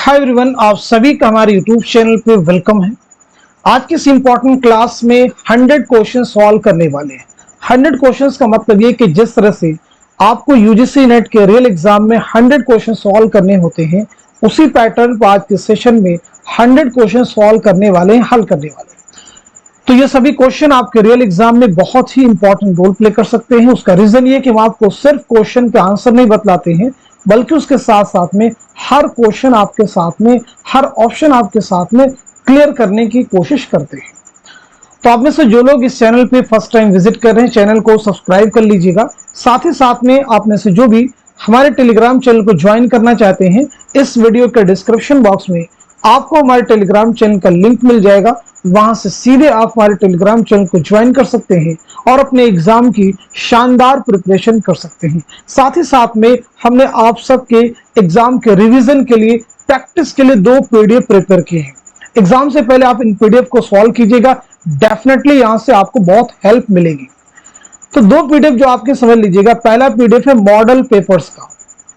Hi everyone, आप सभी का हमारे यूट्यूब चैनल पे वेलकम है। आज की इस इम्पोर्टेंट क्लास में 100 क्वेश्चन सॉल्व करने वाले हैं। 100 क्वेश्चंस का मतलब ये कि जिस तरह से आपको यूजीसी नेट के रियल एग्जाम में 100 क्वेश्चन सॉल्व करने होते हैं, उसी पैटर्न पर आज के सेशन में 100 क्वेश्चन सॉल्व करने वाले हैं, हल करने वाले हैं। तो ये सभी क्वेश्चन आपके रियल एग्जाम में बहुत ही इंपॉर्टेंट रोल प्ले कर सकते हैं। उसका रीजन ये कि हम आपको सिर्फ क्वेश्चन के आंसर नहीं बतलाते हैं, बल्कि उसके साथ साथ में हर क्वेश्चन आपके साथ में, हर ऑप्शन आपके साथ में क्लियर करने की कोशिश करते हैं। तो आप में से जो लोग इस चैनल पे फर्स्ट टाइम विजिट कर रहे हैं, चैनल को सब्सक्राइब कर लीजिएगा। साथ ही साथ में आप में से जो भी हमारे टेलीग्राम चैनल को ज्वाइन करना चाहते हैं, इस वीडियो के डिस्क्रिप्शन बॉक्स में आपको हमारे टेलीग्राम चैनल का लिंक मिल जाएगा। वहां से सीधे आप हमारे टेलीग्राम चैनल को ज्वाइन कर सकते हैं और अपने एग्जाम की शानदार प्रिपरेशन कर सकते हैं। साथ ही साथ में हमने आप सबके एग्जाम के रिवीजन के लिए, प्रैक्टिस के लिए 2 पीडीएफ प्रिपेयर किए हैं। एग्जाम से पहले आप इन पीडीएफ को सॉल्व कीजिएगा, डेफिनेटली यहां से आपको बहुत हेल्प मिलेगी। तो 2 पीडीएफ जो आपके समझ लीजिएगा। पहला पीडीएफ है मॉडल पेपर्स का।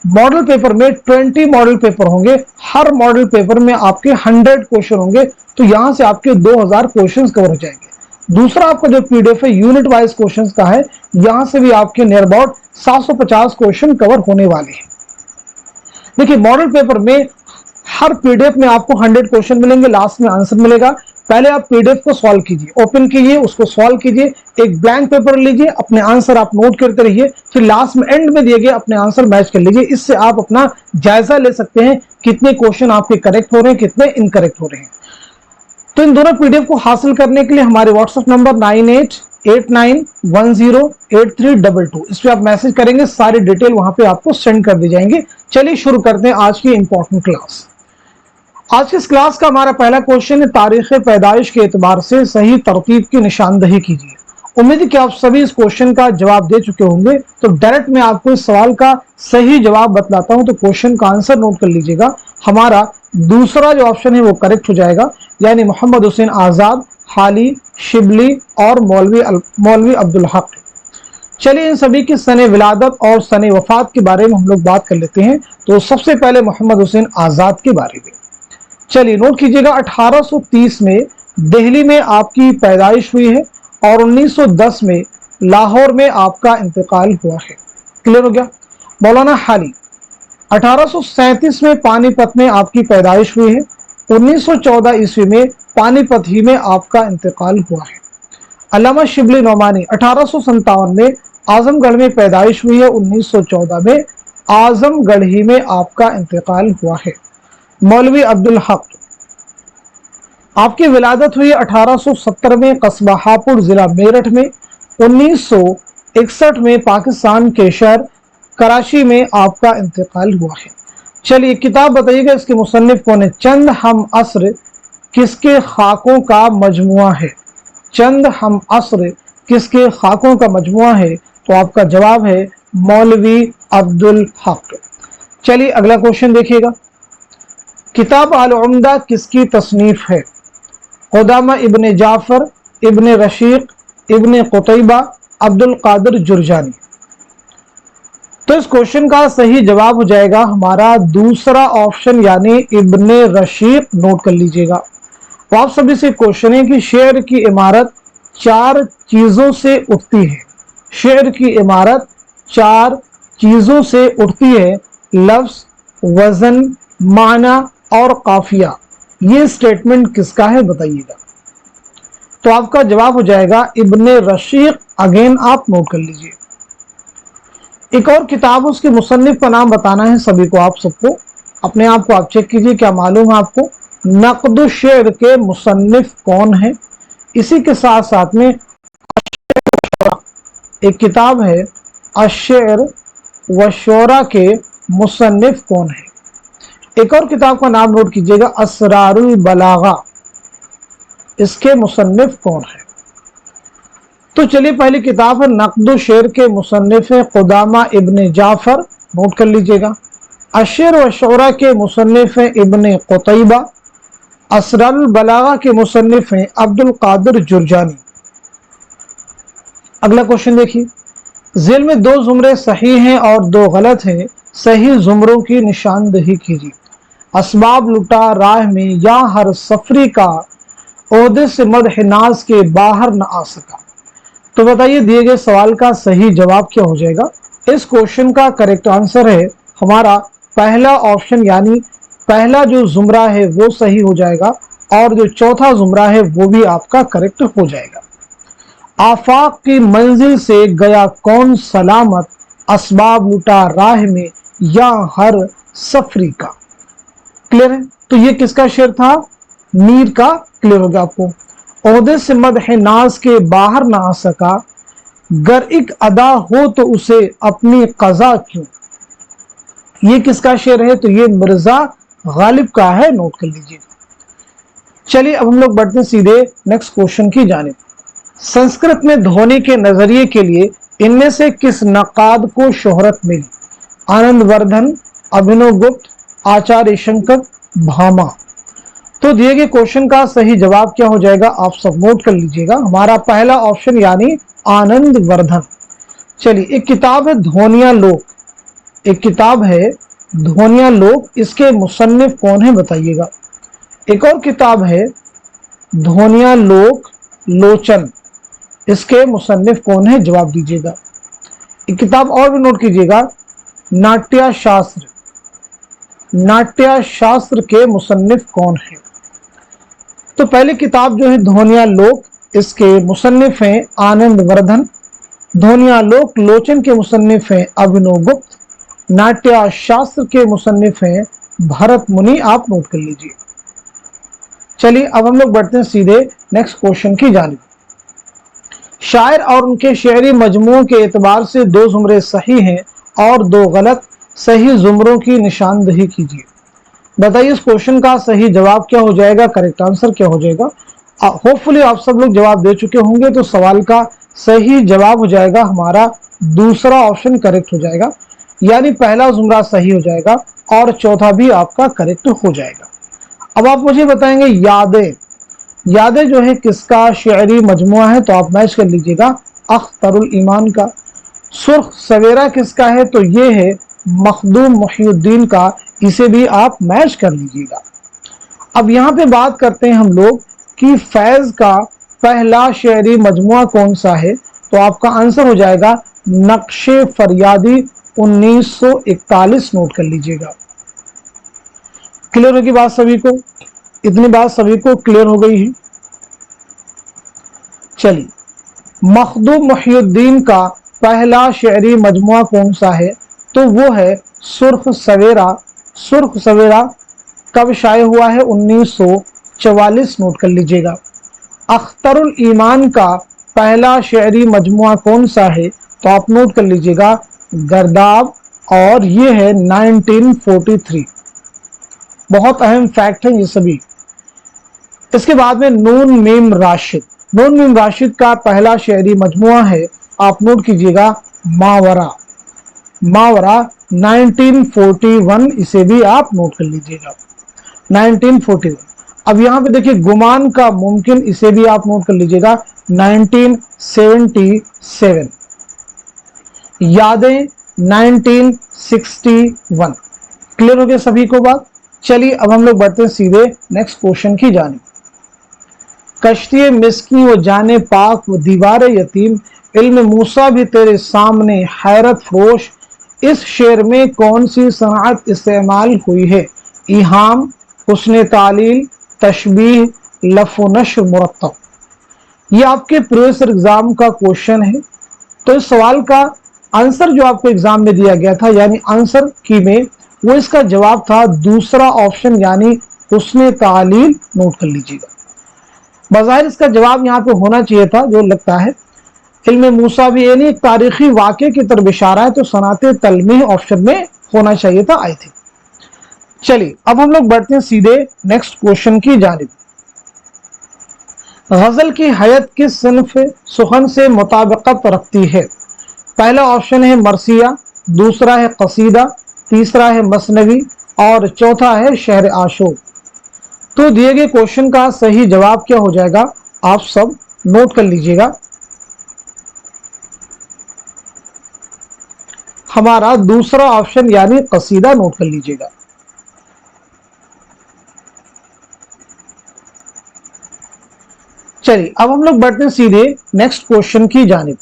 मॉडल पेपर में 20 मॉडल पेपर होंगे, हर मॉडल पेपर में आपके 100 क्वेश्चन होंगे, तो यहां से आपके 2000 क्वेश्चन कवर हो जाएंगे। दूसरा आपका जो पीडीएफ है यूनिट वाइज क्वेश्चंस का है, यहां से भी आपके नियर अबाउट 750 क्वेश्चन कवर होने वाले हैं। देखिए, मॉडल पेपर में हर पीडीएफ में आपको 100 क्वेश्चन मिलेंगे, लास्ट में आंसर मिलेगा। पहले आप पीडीएफ को सॉल्व कीजिए, ओपन कीजिए, उसको सॉल्व कीजिए, एक ब्लैंक पेपर लीजिए, अपने आंसर आप नोट करते रहिए, फिर लास्ट में एंड में दिए गए अपने आंसर मैच कर लीजिए। इससे आप अपना जायजा ले सकते हैं कितने क्वेश्चन आपके करेक्ट हो रहे हैं, कितने इनकरेक्ट हो रहे हैं। तो इन दोनों पीडीएफ को हासिल करने के लिए हमारे व्हाट्सएप नंबर 9889108322, इस पे आप मैसेज करेंगे, सारी डिटेल वहां पे आपको सेंड कर दी जाएंगे। चलिए शुरू करते हैं आज की इंपॉर्टेंट क्लास। आज की इस क्लास का हमारा पहला क्वेश्चन है, तारीख पैदाइश के एतबार से सही तरतीब की निशानदही कीजिए। उम्मीद है कि आप सभी इस क्वेश्चन का जवाब दे चुके होंगे। तो डायरेक्ट मैं आपको इस सवाल का सही जवाब बतलाता हूं, तो क्वेश्चन का आंसर नोट कर लीजिएगा। हमारा दूसरा जो ऑप्शन है वो करेक्ट हो जाएगा, यानी मोहम्मद हुसैन आजाद, हाली, शिबली और मौलवी अब्दुल हक। चलिए इन सभी की सने विलादत और सने वफात के बारे में हम लोग बात कर लेते हैं। तो सबसे पहले मोहम्मद हुसैन आजाद के बारे में चलिए नोट कीजिएगा। 1830 में दिल्ली में आपकी पैदाइश हुई है और 1910 में लाहौर में आपका इंतकाल हुआ है। क्लियर हो गया। मौलाना हाली 1837 में पानीपत में आपकी पैदाइश हुई है, 1914 ईस्वी में पानीपत ही में आपका इंतकाल हुआ है। अल्लामा शिबली नौमानी 1857 में आजमगढ़ में पैदाइश हुई है, 1914 में आजमगढ़ ही में आपका इंतकाल हुआ है। मौलवी अब्दुल हक आपकी विलादत हुई 1870 में कस्बा हापुड़ जिला मेरठ में, 1961 में पाकिस्तान के शहर कराची में आपका इंतकाल हुआ है। चलिए किताब बताइएगा, इसके मुसन्निफ कौन है? चंद हम असर किसके खाकों का मजमुआ है? चंद हम असर किसके खाकों का मजमुआ है? तो आपका जवाब है मौलवी अब्दुल हक। चलिए अगला क्वेश्चन देखिएगा। किताब अल उम्दा किसकी तसनीफ है? खुदामा इब्ने जाफर, इब्ने रशीक, इब्ने कुतैबा, अब्दुल कादिर जुरजानी। तो इस क्वेश्चन का सही जवाब हो जाएगा हमारा दूसरा ऑप्शन, यानी इब्ने रशीक। नोट कर लीजिएगा। तो आप सभी से क्वेश्चन है कि शेर की इमारत 4 चीजों से उठती है। शेर की इमारत 4 चीजों से उठती है, लफ्ज, वजन, माना और काफिया। ये स्टेटमेंट किसका है बताइएगा। तो आपका जवाब हो जाएगा इब्ने रशीक। अगेन आप नोट कर लीजिए। एक और किताब, उसके मुसन्निफ का नाम बताना है सभी को, आप सबको। अपने आप को आप चेक कीजिए, क्या मालूम है आपको नक़्द शेर के मुसन्निफ कौन है। इसी के साथ साथ में एक किताब है अश्शेर व शोरा के मुसन्निफ कौन है। एक और किताब का नाम नोट कीजिएगा, असरारुल बलागा। इसके मुसन्निफ कौन है? तो चलिए पहली किताब है नक़्द शेर के मुसन्निफ है खुदामा इब्ने जाफर। नोट कर लीजिएगा। अश्शेर व शोरा के मुसन्निफ है इब्ने कुतैबा। असरारुल बलागा के मुसन्निफ हैं अब्दुल कादिर जुरजानी। अगला क्वेश्चन देखिए। ज़ेल में 2 जुमरे सही हैं और 2 गलत हैं, सही जुमरों की निशानदही कीजिए। असबाब लुटा राह में या हर सफरी का ओहदे से मदह नाज के बाहर न आ सका। तो बताइए दिए गए सवाल का सही जवाब क्या हो जाएगा। इस क्वेश्चन का करेक्ट आंसर है हमारा पहला ऑप्शन, यानी पहला जो जुमरा है वो सही हो जाएगा और जो चौथा जुमरा है वो भी आपका करेक्ट हो जाएगा। आफाक की मंजिल से गया कौन सलामत, असबाब लुटा राह में या हर सफरी का। क्लियर है। तो ये किसका शेर था, मीर का। क्लियर हो गया आपको। ओहदे से मदह नाज के बाहर ना आ सका, गर एक अदा हो तो उसे अपनी कजा क्यों। ये किसका शेर है, तो ये मिर्जा गालिब का है, नोट कर लीजिएगा। चलिए अब हम लोग बढ़ते हैं सीधे नेक्स्ट क्वेश्चन की जानिब। संस्कृत में ध्वनि के नजरिए के लिए इनमें से किस नकाद को शोहरत मिली। आनंदवर्धन, अभिनव गुप्त, आचार्य शंकर, भामा। तो दिए गए क्वेश्चन का सही जवाब क्या हो जाएगा, आप सब नोट कर लीजिएगा। हमारा पहला ऑप्शन यानी आनंदवर्धन। चलिए एक किताब है ध्वनिया लोक, एक किताब है ध्वनिया लोक, इसके मुसन्निफ कौन है बताइएगा। एक और किताब है ध्वनिया लोक लोचन, इसके मुसन्निफ कौन है, जवाब दीजिएगा। एक किताब और भी नोट कीजिएगा, नाट्य शास्त्र, नाट्य शास्त्र के मुसन्निफ कौन है। तो पहली किताब जो है ध्वनिया लोक, इसके मुसन्निफ हैं आनंदवर्धन। ध्वनिया लोक लोचन के मुसन्निफ हैं अभिनव गुप्त। नाट्य शास्त्र के मुसन्निफ हैं भरत मुनि, आप नोट कर लीजिए। चलिए अब हम लोग बढ़ते हैं सीधे नेक्स्ट क्वेश्चन की जानिब। शायर और उनके शेरी मजमूओं के एतबार से दो जुमरे सही हैं और दो गलत, सही जुमरों की निशानदही कीजिए। बताइए इस क्वेश्चन का सही जवाब क्या हो जाएगा, करेक्ट आंसर क्या हो जाएगा। होपफुली आप सब लोग जवाब दे चुके होंगे। तो सवाल का सही जवाब हो जाएगा हमारा दूसरा ऑप्शन करेक्ट हो जाएगा, यानी पहला जुमरा सही हो जाएगा और चौथा भी आपका करेक्ट हो जाएगा। अब आप मुझे बताएंगे यादें, यादें जो है किसका शेरी मजमुआ है, तो आप मैच कर लीजिएगा अख्तरुल ईमान का। सुर्ख सवेरा किसका है, तो ये है मखदूम मुहिउद्दीन का, इसे भी आप मैच कर लीजिएगा। अब यहाँ पे बात करते हैं हम लोग कि फैज का पहला शेरी मजमुआ कौन सा है, तो आपका आंसर हो जाएगा नक्शे फरियादी 1941, नोट कर लीजिएगा। क्लियर होगी बात सभी को, इतनी बात सभी को क्लियर हो गई है। चलिए मखदूम मुहिउद्दीन का पहला शेरी मजमुआ कौन सा है, तो वो है सुर्ख सवेरा। सुर्ख सवेरा कब शाये हुआ है, 1944, नोट कर लीजिएगा। अख्तरुल ईमान का पहला शेरी मजमुआ कौन सा है, तो आप नोट कर लीजिएगा गर्दाब, और ये है 1943। बहुत अहम फैक्ट है ये सभी। इसके बाद में नून मीम राशिद, नून मीम राशिद का पहला शेरी मजमुआ है, आप नोट कीजिएगा मावरा। मावरा 1941, इसे भी आप नोट कर लीजिएगा 1941। अब यहां पे देखिए गुमान का मुमकिन, इसे भी आप नोट कर लीजिएगा 1977। यादें 1961। क्लियर हो गया सभी को बात। चलिए अब हम लोग बढ़ते हैं सीधे नेक्स्ट क्वेश्चन की जानिब। कश्ती मिस्की व जाने पाक व दीवार यतीम, इल्म मूसा भी तेरे सामने हैरत फरोश, इस शेर में कौन सी सनात इस्तेमाल हुई है। इहाम, हुस्न तालील, तशबीह, लफ व नश्र, मुरत्तब। ये आपके प्रीवियस एग्जाम का क्वेश्चन है। तो इस सवाल का आंसर जो आपको एग्जाम में दिया गया था, यानी आंसर की में, वो इसका जवाब था दूसरा ऑप्शन, यानी हुस्न तालील, नोट कर लीजिएगा। बज़ाहिर इसका जवाब यहाँ पे होना चाहिए था, जो लगता है इल्म मूसा भी, यानी एक तारीखी वाक़े की तरफ इशारा है, तो सनात तलमीह ऑप्शन में होना चाहिए था, आई थिंक। चलिए अब हम लोग बढ़ते हैं सीधे नेक्स्ट क्वेश्चन की जानिब। गजल की हयत किस सिन्फ सुखन से मुताबिकत रखती है। पहला ऑप्शन है मरसिया, दूसरा है कसीदा, तीसरा है मसनवी और चौथा है शहर आशूर। तो दिए गए क्वेश्चन का सही जवाब क्या हो जाएगा, आप सब नोट कर लीजिएगा। हमारा दूसरा ऑप्शन यानी कसीदा, नोट कर लीजिएगा। चलिए अब हम लोग बढ़ते हैं सीधे नेक्स्ट क्वेश्चन की जानिब।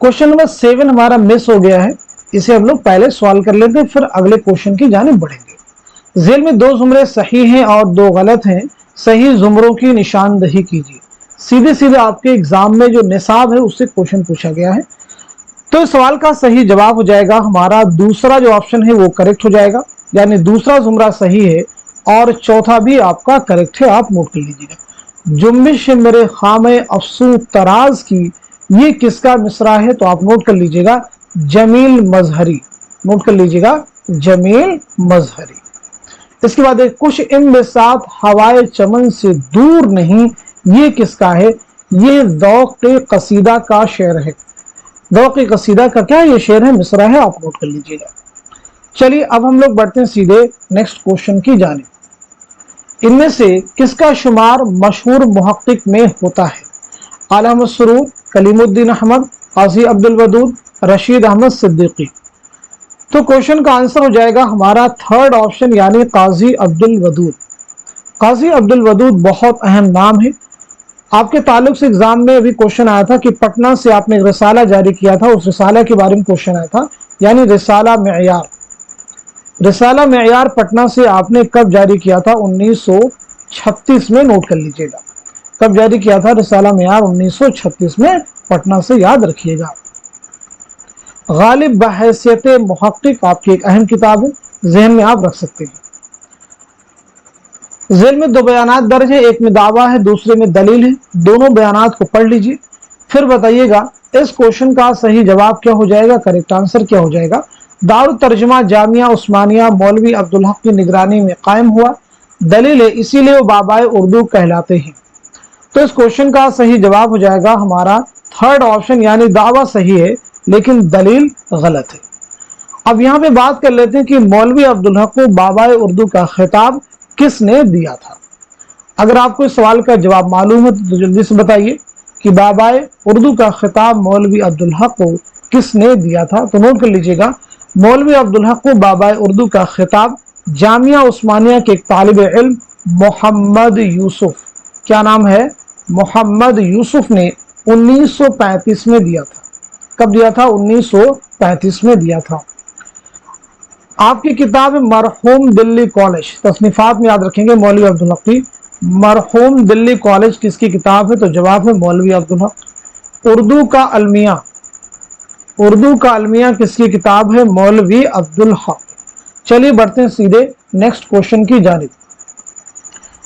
क्वेश्चन नंबर 7 हमारा मिस हो गया है, इसे हम लोग पहले सॉल्व कर लेते हैं, फिर अगले क्वेश्चन की जानिब बढ़ेंगे। जेल में 2 जुमरे सही हैं और 2 गलत हैं, सही जुमरों की निशानदही कीजिए। सीधे सीधे आपके एग्जाम में जो निसाब है उससे क्वेश्चन पूछा गया है। तो इस सवाल का सही जवाब हो जाएगा हमारा दूसरा जो ऑप्शन है वो करेक्ट हो जाएगा, यानी दूसरा जुमरा सही है और चौथा भी आपका करेक्ट है। आप नोट कर लीजिएगा, जुम्बिश मेरे खामे अफसू तराज की, ये किसका मिसरा है? तो आप नोट कर लीजिएगा जमील मजहरी, नोट कर लीजिएगा जमील मजहरी। इसके बाद कुछ इम्बिसात हवाए चमन से दूर नहीं, ये किसका है? ये ज़ौक़ कसीदा का शेर है। ज़ौक़ कसीदा का क्या ये शेर है, मिसरा है, आप नोट कर लीजिएगा। चलिए अब हम लोग बढ़ते हैं सीधे नेक्स्ट क्वेश्चन की जानिब। इनमें से किसका शुमार मशहूर मुहक्किक में होता है? आला मसरूर, कलीमुद्दीन अहमद, काजी अब्दुल वदूद, रशीद अहमद सिद्दीकी। तो क्वेश्चन का आंसर हो जाएगा हमारा थर्ड ऑप्शन, यानी काजी अब्दुल वदूद। काजी अब्दुल वदूद बहुत अहम नाम है। आपके ताल्लुक से एग्जाम में अभी क्वेश्चन आया था कि पटना से आपने एक रिसाला जारी किया था, उस रिसाला के बारे में क्वेश्चन आया था, यानी रिसाला मेयार। रिसाला मेयार पटना से आपने कब जारी किया था? 1936 में, नोट कर लीजिएगा कब जारी किया था रिसाला मेयार? 1936 में, पटना से, याद रखिएगा। गालिब बहैसियत मुहक्किक आपकी एक अहम किताब है, जहन में आप रख सकते हैं। जेल में 2 बयानात दर्ज है, एक में दावा है, दूसरे में दलील है। दोनों बयानात को पढ़ लीजिए, फिर बताइएगा इस क्वेश्चन का सही जवाब क्या हो जाएगा, करेक्ट आंसर क्या हो जाएगा। दारुल तर्जुमा जामिया उस्मानिया मौलवी अब्दुल हक की निगरानी में कायम हुआ, दलील है इसीलिए वो बाबाए उर्दू कहलाते हैं। तो इस क्वेश्चन का सही जवाब हो जाएगा हमारा थर्ड ऑप्शन, यानी दावा सही है लेकिन दलील गलत है। अब यहाँ पे बात कर लेते हैं कि मौलवी अब्दुल हक को बाबाए उर्दू का खिताब किसने दिया था। अगर आपको इस सवाल का जवाब मालूम है तो जल्दी से बताइए कि बाबाए उर्दू का खिताब मौलवी अब्दुल हक को किसने दिया था। तो नोट कर लीजिएगा, मौलवी अब्दुल हक को बाबाए उर्दू का खिताब जामिया उस्मानिया के एक तालिब इल्म मोहम्मद यूसुफ, क्या नाम है, मोहम्मद यूसुफ ने 1935 में दिया था। कब दिया था? 1935 में दिया था। आपकी किताब मरहूम दिल्ली कॉलेज, तसनीफात में याद रखेंगे मौलवी अब्दुल हक की, मरहूम दिल्ली कॉलेज किसकी किताब है? तो जवाब है मौलवी अब्दुल हक। उर्दू का अलमिया, उर्दू का अलमिया किसकी किताब है? मौलवी अब्दुल हक। चलिए बढ़ते हैं सीधे नेक्स्ट क्वेश्चन की जानिब।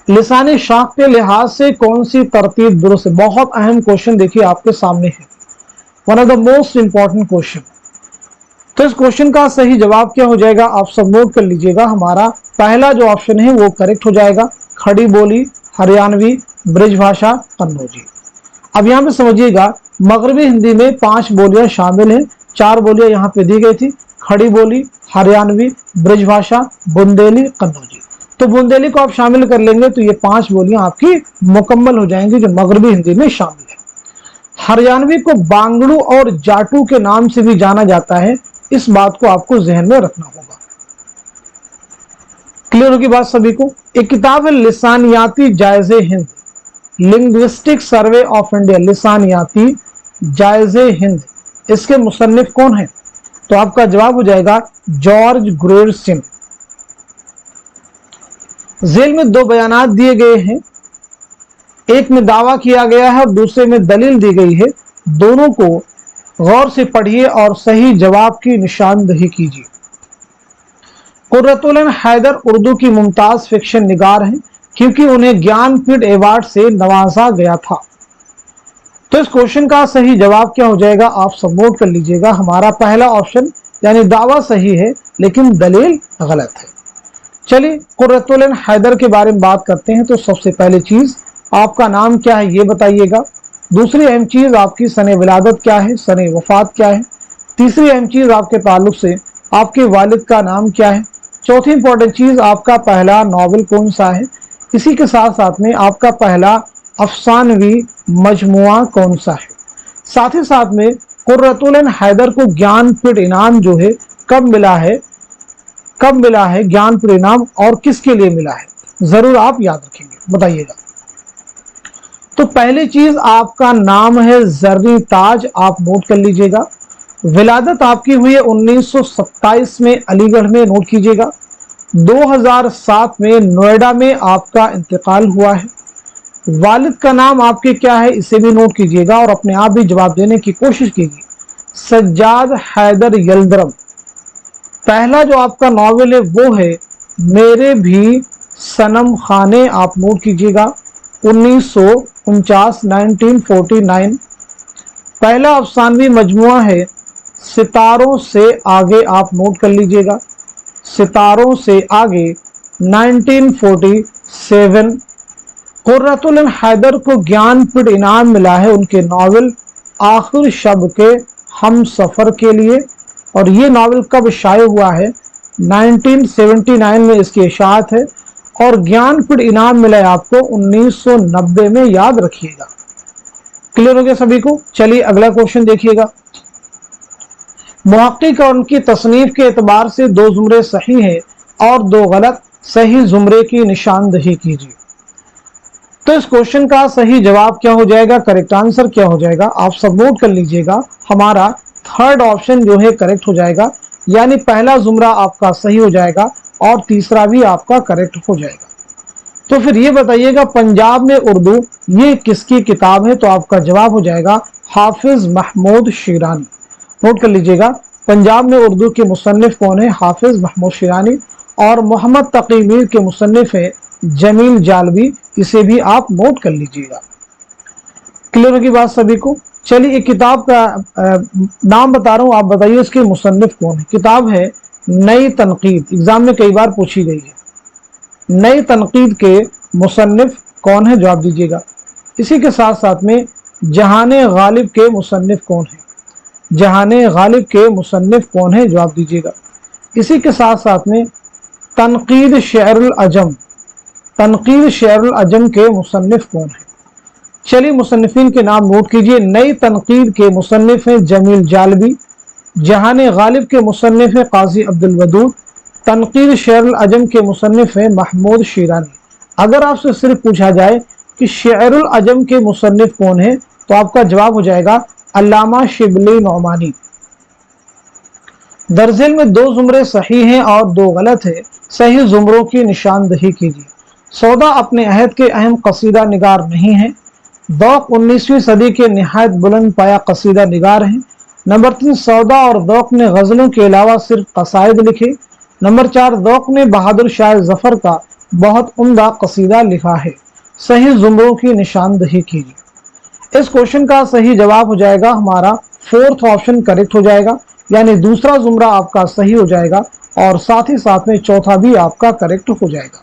लिसानी शाख के लिहाज से कौन सी तरतीब दुरुस्त है? बहुत अहम क्वेश्चन देखिए आपके सामने है, one of the most important question. तो इस क्वेश्चन का सही जवाब क्या हो जाएगा, आप सब नोट कर लीजिएगा। हमारा पहला जो ऑप्शन है वो करेक्ट हो जाएगा, खड़ी बोली, हरियाणवी, ब्रिजभाषा, कन्नौजी। अब यहाँ पे समझिएगा, मगरबी हिंदी में 5 बोलियां शामिल हैं, 4 बोलियां यहाँ पे दी गई थी, खड़ी बोली, हरियाणवी, ब्रिजभाषा, बुंदेली, कन्नौजी। तो बुंदेली को आप शामिल कर लेंगे तो ये 5 बोलियां आपकी मुकम्मल हो जाएंगी जो मगरबी हिंदी में शामिल है। हरियाणवी को बांगड़ू और जाटू के नाम से भी जाना जाता है, इस बात को आपको जहन में रखना होगा। क्लियर होगी बात सभी को। एक किताब है लिसानियाती जायजे हिंद, लिंग्विस्टिक सर्वे ऑफ इंडिया, लिसानियाती जायजे हिंद, इसके मुसन्निफ कौन है? तो आपका जवाब हो जाएगा जॉर्ज ग्रेरसन। जेल में 2 बयानात दिए गए हैं, एक में दावा किया गया है और दूसरे में दलील दी गई है। दोनों को गौर से पढ़िए और सही जवाब की निशानदही कीजिए। कुर्रतुल हैदर उर्दू की मुमताज फिक्शन निगार हैं क्योंकि उन्हें ज्ञानपीठ अवार्ड से नवाजा गया था। तो इस क्वेश्चन का सही जवाब क्या हो जाएगा, आप सब नोट कर लीजिएगा। हमारा पहला ऑप्शन यानी दावा सही है लेकिन दलील गलत है। चलिए कुर्रतुल हैदर के बारे में बात करते हैं। तो सबसे पहली चीज आपका नाम क्या है ये बताइएगा। दूसरी अहम चीज आपकी सने विलादत क्या है, सने वफात क्या है। तीसरी अहम चीज आपके ताल्लुक से आपके वालिद का नाम क्या है। चौथी इंपॉर्टेंट चीज आपका पहला नॉवेल कौन सा है। इसी के साथ साथ में आपका पहला अफसानवी मजमुआ कौन सा है। साथ ही साथ में कुर्रतुल हैदर को ज्ञानपीठ इनाम जो है कब मिला है, कब मिला है ज्ञानपीठ इनाम और किसके लिए मिला है, जरूर आप याद रखेंगे, बताइएगा। तो पहली चीज आपका नाम है जर्री ताज, आप नोट कर लीजिएगा। विलादत आपकी हुई है 1927 में अलीगढ़ में, नोट कीजिएगा। 2007 में नोएडा में आपका इंतकाल हुआ है। वालिद का नाम आपके क्या है, इसे भी नोट कीजिएगा और अपने आप भी जवाब देने की कोशिश कीजिए। सज्जाद हैदर यल्दरम। पहला जो आपका नॉवेल है वो है मेरे भी सनम खाने, आप नोट कीजिएगा, 1949 1949। पहला अफसानवी मजमुआ है सितारों से आगे, आप नोट कर लीजिएगा, सितारों से आगे 1947। कुर्रतुल इन हैदर को ज्ञानपीठ इनाम मिला है उनके नावल आखिर शब के हम सफ़र के लिए, और ये नावल कब शाये हुआ है, 1979 में इसकी इशाअत है, और ज्ञानपीठ इनाम मिला है आपको 1990 में, याद रखिएगा। क्लियर हो गया सभी को? चलिए अगला क्वेश्चन देखिएगा। मुहक्किक और उनकी तसनीफ के एतबार से 2 जुमरे सही हैं और 2 गलत, सही जुमरे की निशानदही कीजिए। तो इस क्वेश्चन का सही जवाब क्या हो जाएगा, करेक्ट आंसर क्या हो जाएगा, आप सब नोट कर लीजिएगा। हमारा थर्ड ऑप्शन जो है करेक्ट हो जाएगा, यानी पहला जुमरा आपका सही हो जाएगा और तीसरा भी आपका करेक्ट हो जाएगा। तो फिर ये बताइएगा पंजाब में उर्दू ये किसकी किताब है, तो आपका जवाब हो जाएगा हाफिज महमूद शिरानी। नोट कर लीजिएगा, पंजाब में उर्दू के मुसन्निफ कौन है, हाफिज महमूद शिरानी, और मोहम्मद तकी मीर के मुसन्निफ है जमील जालवी, इसे भी आप नोट कर लीजिएगा। क्लियर होगी बात सभी को? चलिए एक किताब का नाम बता रहा हूं, आप बताइए इसके मुसन्निफ कौन है। किताब है नई तनकीद, एग्जाम में कई बार पूछी गई है। नई तनकीद के मुसन्निफ कौन है, जवाब दीजिएगा। इसी के साथ साथ में जहाने गालिब के मुसन्निफ कौन है, जहाने गालिब के मुसन्निफ कौन है, जवाब दीजिएगा। इसी के साथ साथ में तनकीद शेरुल अजम, तनकीद शेरुल अजम के मुसन्निफ कौन है। चलिए मुसन्निफिन के नाम नोट कीजिए। नई तनकीद के मुसन्निफ हैं जमील जालवी, जहाने गालिब के मुसन्निफ हैं काजी अब्दुल वदूद, तनकीद शेरुल अजम के मुसन्निफ हैं महमूद शिरानी। अगर आपसे सिर्फ पूछा जाए कि शेरुल अजम के मुसन्निफ कौन है, तो आपका जवाब हो जाएगा अल्लामा शिबली नौमानी। दरअसल में 2 जुमरे सही हैं और 2 गलत है, सही जुमरों की निशानदही कीजिए। सौदा अपने अहद के अहम कसीदा निगार नहीं है। दौक 19वीं सदी के निहायत बुलंद पाया कसीदा निगार हैं। नंबर 3 सौदा और दौक ने गज़लों के अलावा सिर्फ कसाइद लिखे। नंबर 4 दौक ने बहादुर शाह जफर का बहुत उम्दा कसीदा लिखा है। सही जुमरों की निशानदही कीजिए। इस क्वेश्चन का सही जवाब हो जाएगा हमारा 4th ऑप्शन करेक्ट हो जाएगा, यानी दूसरा जुमरा आपका सही हो जाएगा और साथ ही साथ में चौथा भी आपका करेक्ट हो जाएगा।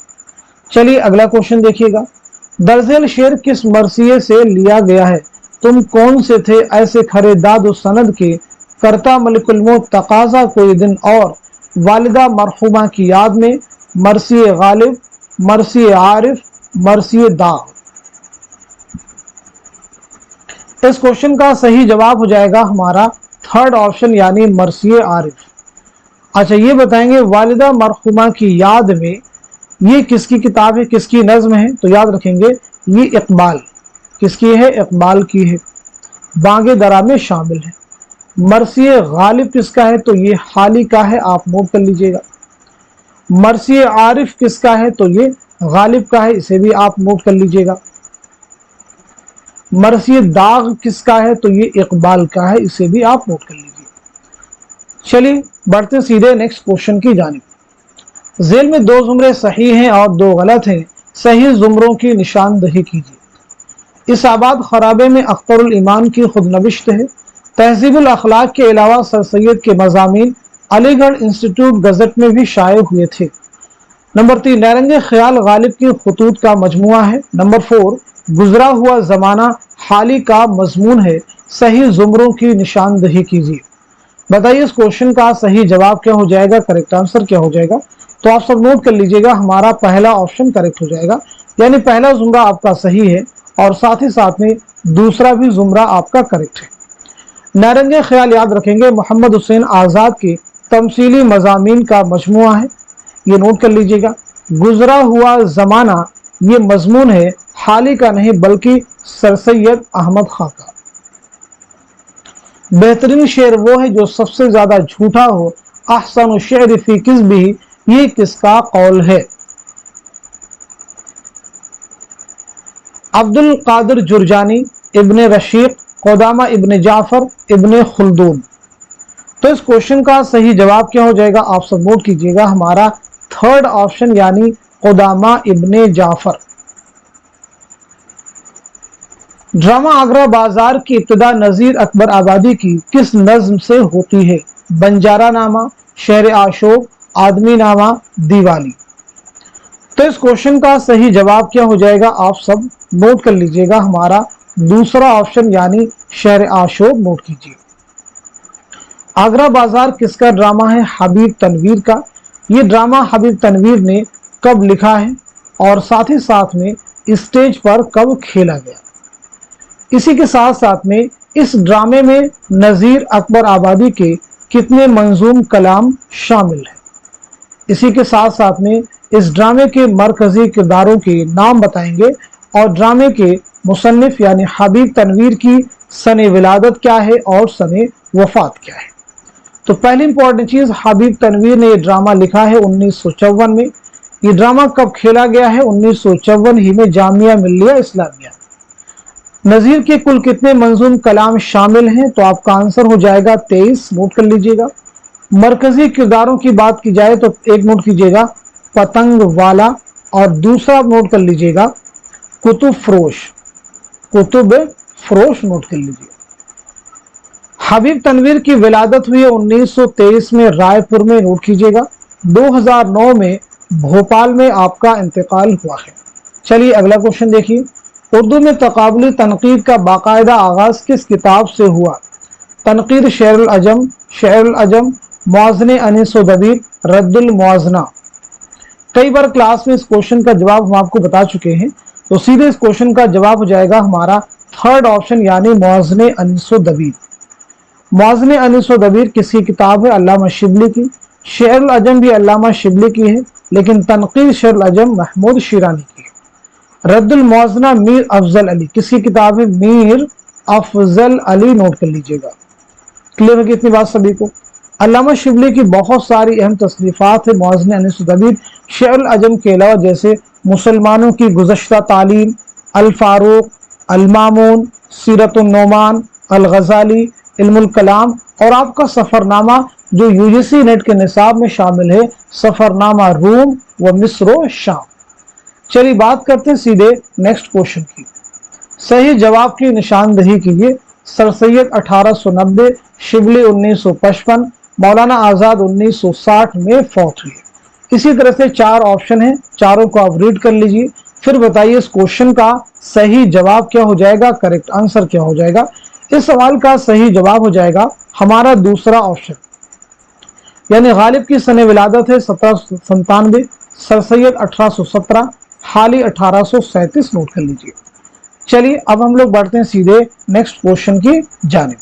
चलिए अगला क्वेश्चन देखिएगा। दरअसल शेर किस मरसिये से लिया गया है, तुम कौन से थे ऐसे खरे दाद सनद के, करता मलिकुल मौत तकाजा कोई दिन और, वालिदा मरहुमा की याद में, मरसिये गालिब, मरसिये आरिफ, मरसिये दाग। इस क्वेश्चन का सही जवाब हो जाएगा हमारा 3rd ऑप्शन, यानी मरसिये आरिफ। अच्छा ये बताएंगे वालिदा मरहुमा की याद में ये किसकी किताब है, किसकी नज्म है, तो याद रखेंगे ये इकबाल, किसकी है, इकबाल की है, बांगे दरा में शामिल है। मरसिये गालिब किसका है, तो ये हाली का है, आप नोट कर लीजिएगा। मरसिये आरिफ किसका है, तो ये गालिब का है, इसे भी आप नोट कर लीजिएगा। मरसिये दाग किसका है, तो ये इकबाल का है, इसे भी आप नोट कर लीजिए। चलिए बढ़ते सीधे नेक्स्ट क्वेश्चन की जानिब। झेल में 2 जुमरे सही हैं और 2 गलत हैं, सही जुमरों की निशानदही कीजिए। इस आबाद खराबे में अख्तरुल ईमान की खुदनविश्त है। तहजीबुल अखलाक के अलावा सर सैयद के मज़ामीन अलीगढ़ इंस्टीट्यूट गजट में भी शाये हुए थे। नंबर 3 नैरंगे ख्याल गालिब की खतूत का मजमुआ है। नंबर 4 गुजरा हुआ जमाना हाली का मजमून है, सही जुमरों की निशानदही कीजिए। बताइए इस क्वेश्चन का सही जवाब क्या हो जाएगा, करेक्ट आंसर क्या हो जाएगा, तो आप सब नोट कर लीजिएगा। हमारा पहला ऑप्शन करेक्ट हो जाएगा, यानी पहला जुमरा आपका सही है और साथ ही साथ में दूसरा भी जुमरा आपका करेक्ट है। नारंगे ख्याल याद रखेंगे मोहम्मद हुसैन आज़ाद के तमसीली मज़ामीन का मजमुआ है, ये नोट कर लीजिएगा। गुजरा हुआ ज़माना ये मजमून है हाली का नहीं बल्कि सर सैयद अहमद खां का। बेहतरीन शेर वो है जो सबसे ज्यादा झूठा हो, अहसन शेर फी किस्बिही, ये किसका कौल है? अब्दुल कादिर जुरजानी, इब्ने रशीक, क़ुदामा इब्ने जाफर, इब्ने खुल्दून। तो इस क्वेश्चन का सही जवाब क्या हो जाएगा? आप सब नोट कीजिएगा, हमारा थर्ड ऑप्शन यानी क़ुदामा इब्ने जाफर। ड्रामा आगरा बाजार की इब्तिदा नज़ीर अकबर आबादी की किस नज्म से होती है? बंजारा नामा, शहर आशोक, आदमी नामा, दीवाली। तो इस क्वेश्चन का सही जवाब क्या हो जाएगा? आप सब नोट कर लीजिएगा, हमारा दूसरा ऑप्शन यानी शहर आशोक नोट कीजिए। आगरा बाजार किसका ड्रामा है? हबीब तनवीर का। ये ड्रामा हबीब तनवीर ने कब लिखा है और साथ ही साथ में स्टेज पर कब खेला गया? इसी के साथ साथ में इस ड्रामे में नज़ीर अकबर आबादी के कितने मंजूम कलाम शामिल हैं? इसी के साथ साथ में इस ड्रामे के मरकजी किरदारों के नाम बताएंगे और ड्रामे के मुसन्निफ यानी हबीब तनवीर की सने विलादत क्या है और सने वफात क्या है। तो पहली इंपॉर्टेंट चीज, हबीब तनवीर ने ये ड्रामा लिखा है 1954 में। ये ड्रामा कब खेला गया है? 1954 ही में जामिया मिल्लिया इस्लामिया। नज़ीर के कुल कितने मंजूम कलाम शामिल हैं? तो आपका आंसर हो जाएगा 23, नोट कर लीजिएगा। मरकजी किरदारों की बात की जाए तो एक नोट कीजिएगा पतंग वाला और दूसरा नोट कर लीजिएगा कुतुब फरोश, कुतुब फरोश नोट कर लीजिए। हबीब तनवीर की विलादत हुई है 1923 में रायपुर में, नोट कीजिएगा। 2009 में भोपाल में आपका इंतकाल हुआ है। चलिए अगला क्वेश्चन देखिए। उर्दू में तकाबुली तनकीद का बाकायदा आगाज किस किताब से हुआ? तनकीद शेरुल अजम, शेरुल अजम, मुआज़ने अनीस व दबीर, रद्दुल मुआज़ना। कई बार क्लास में इस क्वेश्चन का जवाब हम आपको बता चुके हैं, तो सीधे इस क्वेश्चन का जवाब हो जाएगा हमारा थर्ड ऑप्शन यानी मुआज़ने अनीस व दबीर। मुआज़ने अनीस व दबीर किसकी किताब है? अल्लामा शिबली की। शेरुल अजम भी अल्लामा शिबली की है, लेकिन तनकीद शेरुल अजम महमूद शिरानी की है। रद्दुल मुआज़ना मीर अफजल अली, किसकी किताब है? मीर अफजल अली, नोट कर लीजिएगा। क्लियर होगी इतनी बात सभी को? अल्लामा शिबली की बहुत सारी अहम तसनीफात है मुआज़ने अनीस व दबीर शेरुल अजम के अलावा, जैसे मुसलमानों की गुज़श्ता तालीम, अल फारूक, अल मामून, सीरतुन नोमान, अल गज़ाली, इल्मुल कलाम और आपका सफ़रनामा जो यूजीसी नेट के निसाब में शामिल है, सफ़रनामा रूम व मिस्र व शाम। चलिए बात करते हैं सीधे नेक्स्ट क्वेश्चन की। सही जवाब की निशानदही कीजिए। सर सैयद 1890, शिबली 1955, मौलाना आज़ाद 1960 में फौत हुए। इसी तरह से चार ऑप्शन हैं, चारों को आप रीड कर लीजिए, फिर बताइए इस क्वेश्चन का सही जवाब क्या हो जाएगा, करेक्ट आंसर क्या हो जाएगा। इस सवाल का सही जवाब हो जाएगा हमारा दूसरा ऑप्शन, यानी गालिब की सने विलादत है 1797, सर सैयद 1817, हाली 1837, नोट कर लीजिए। चलिए अब हम लोग बढ़ते हैं सीधे नेक्स्ट क्वेश्चन की जानिब।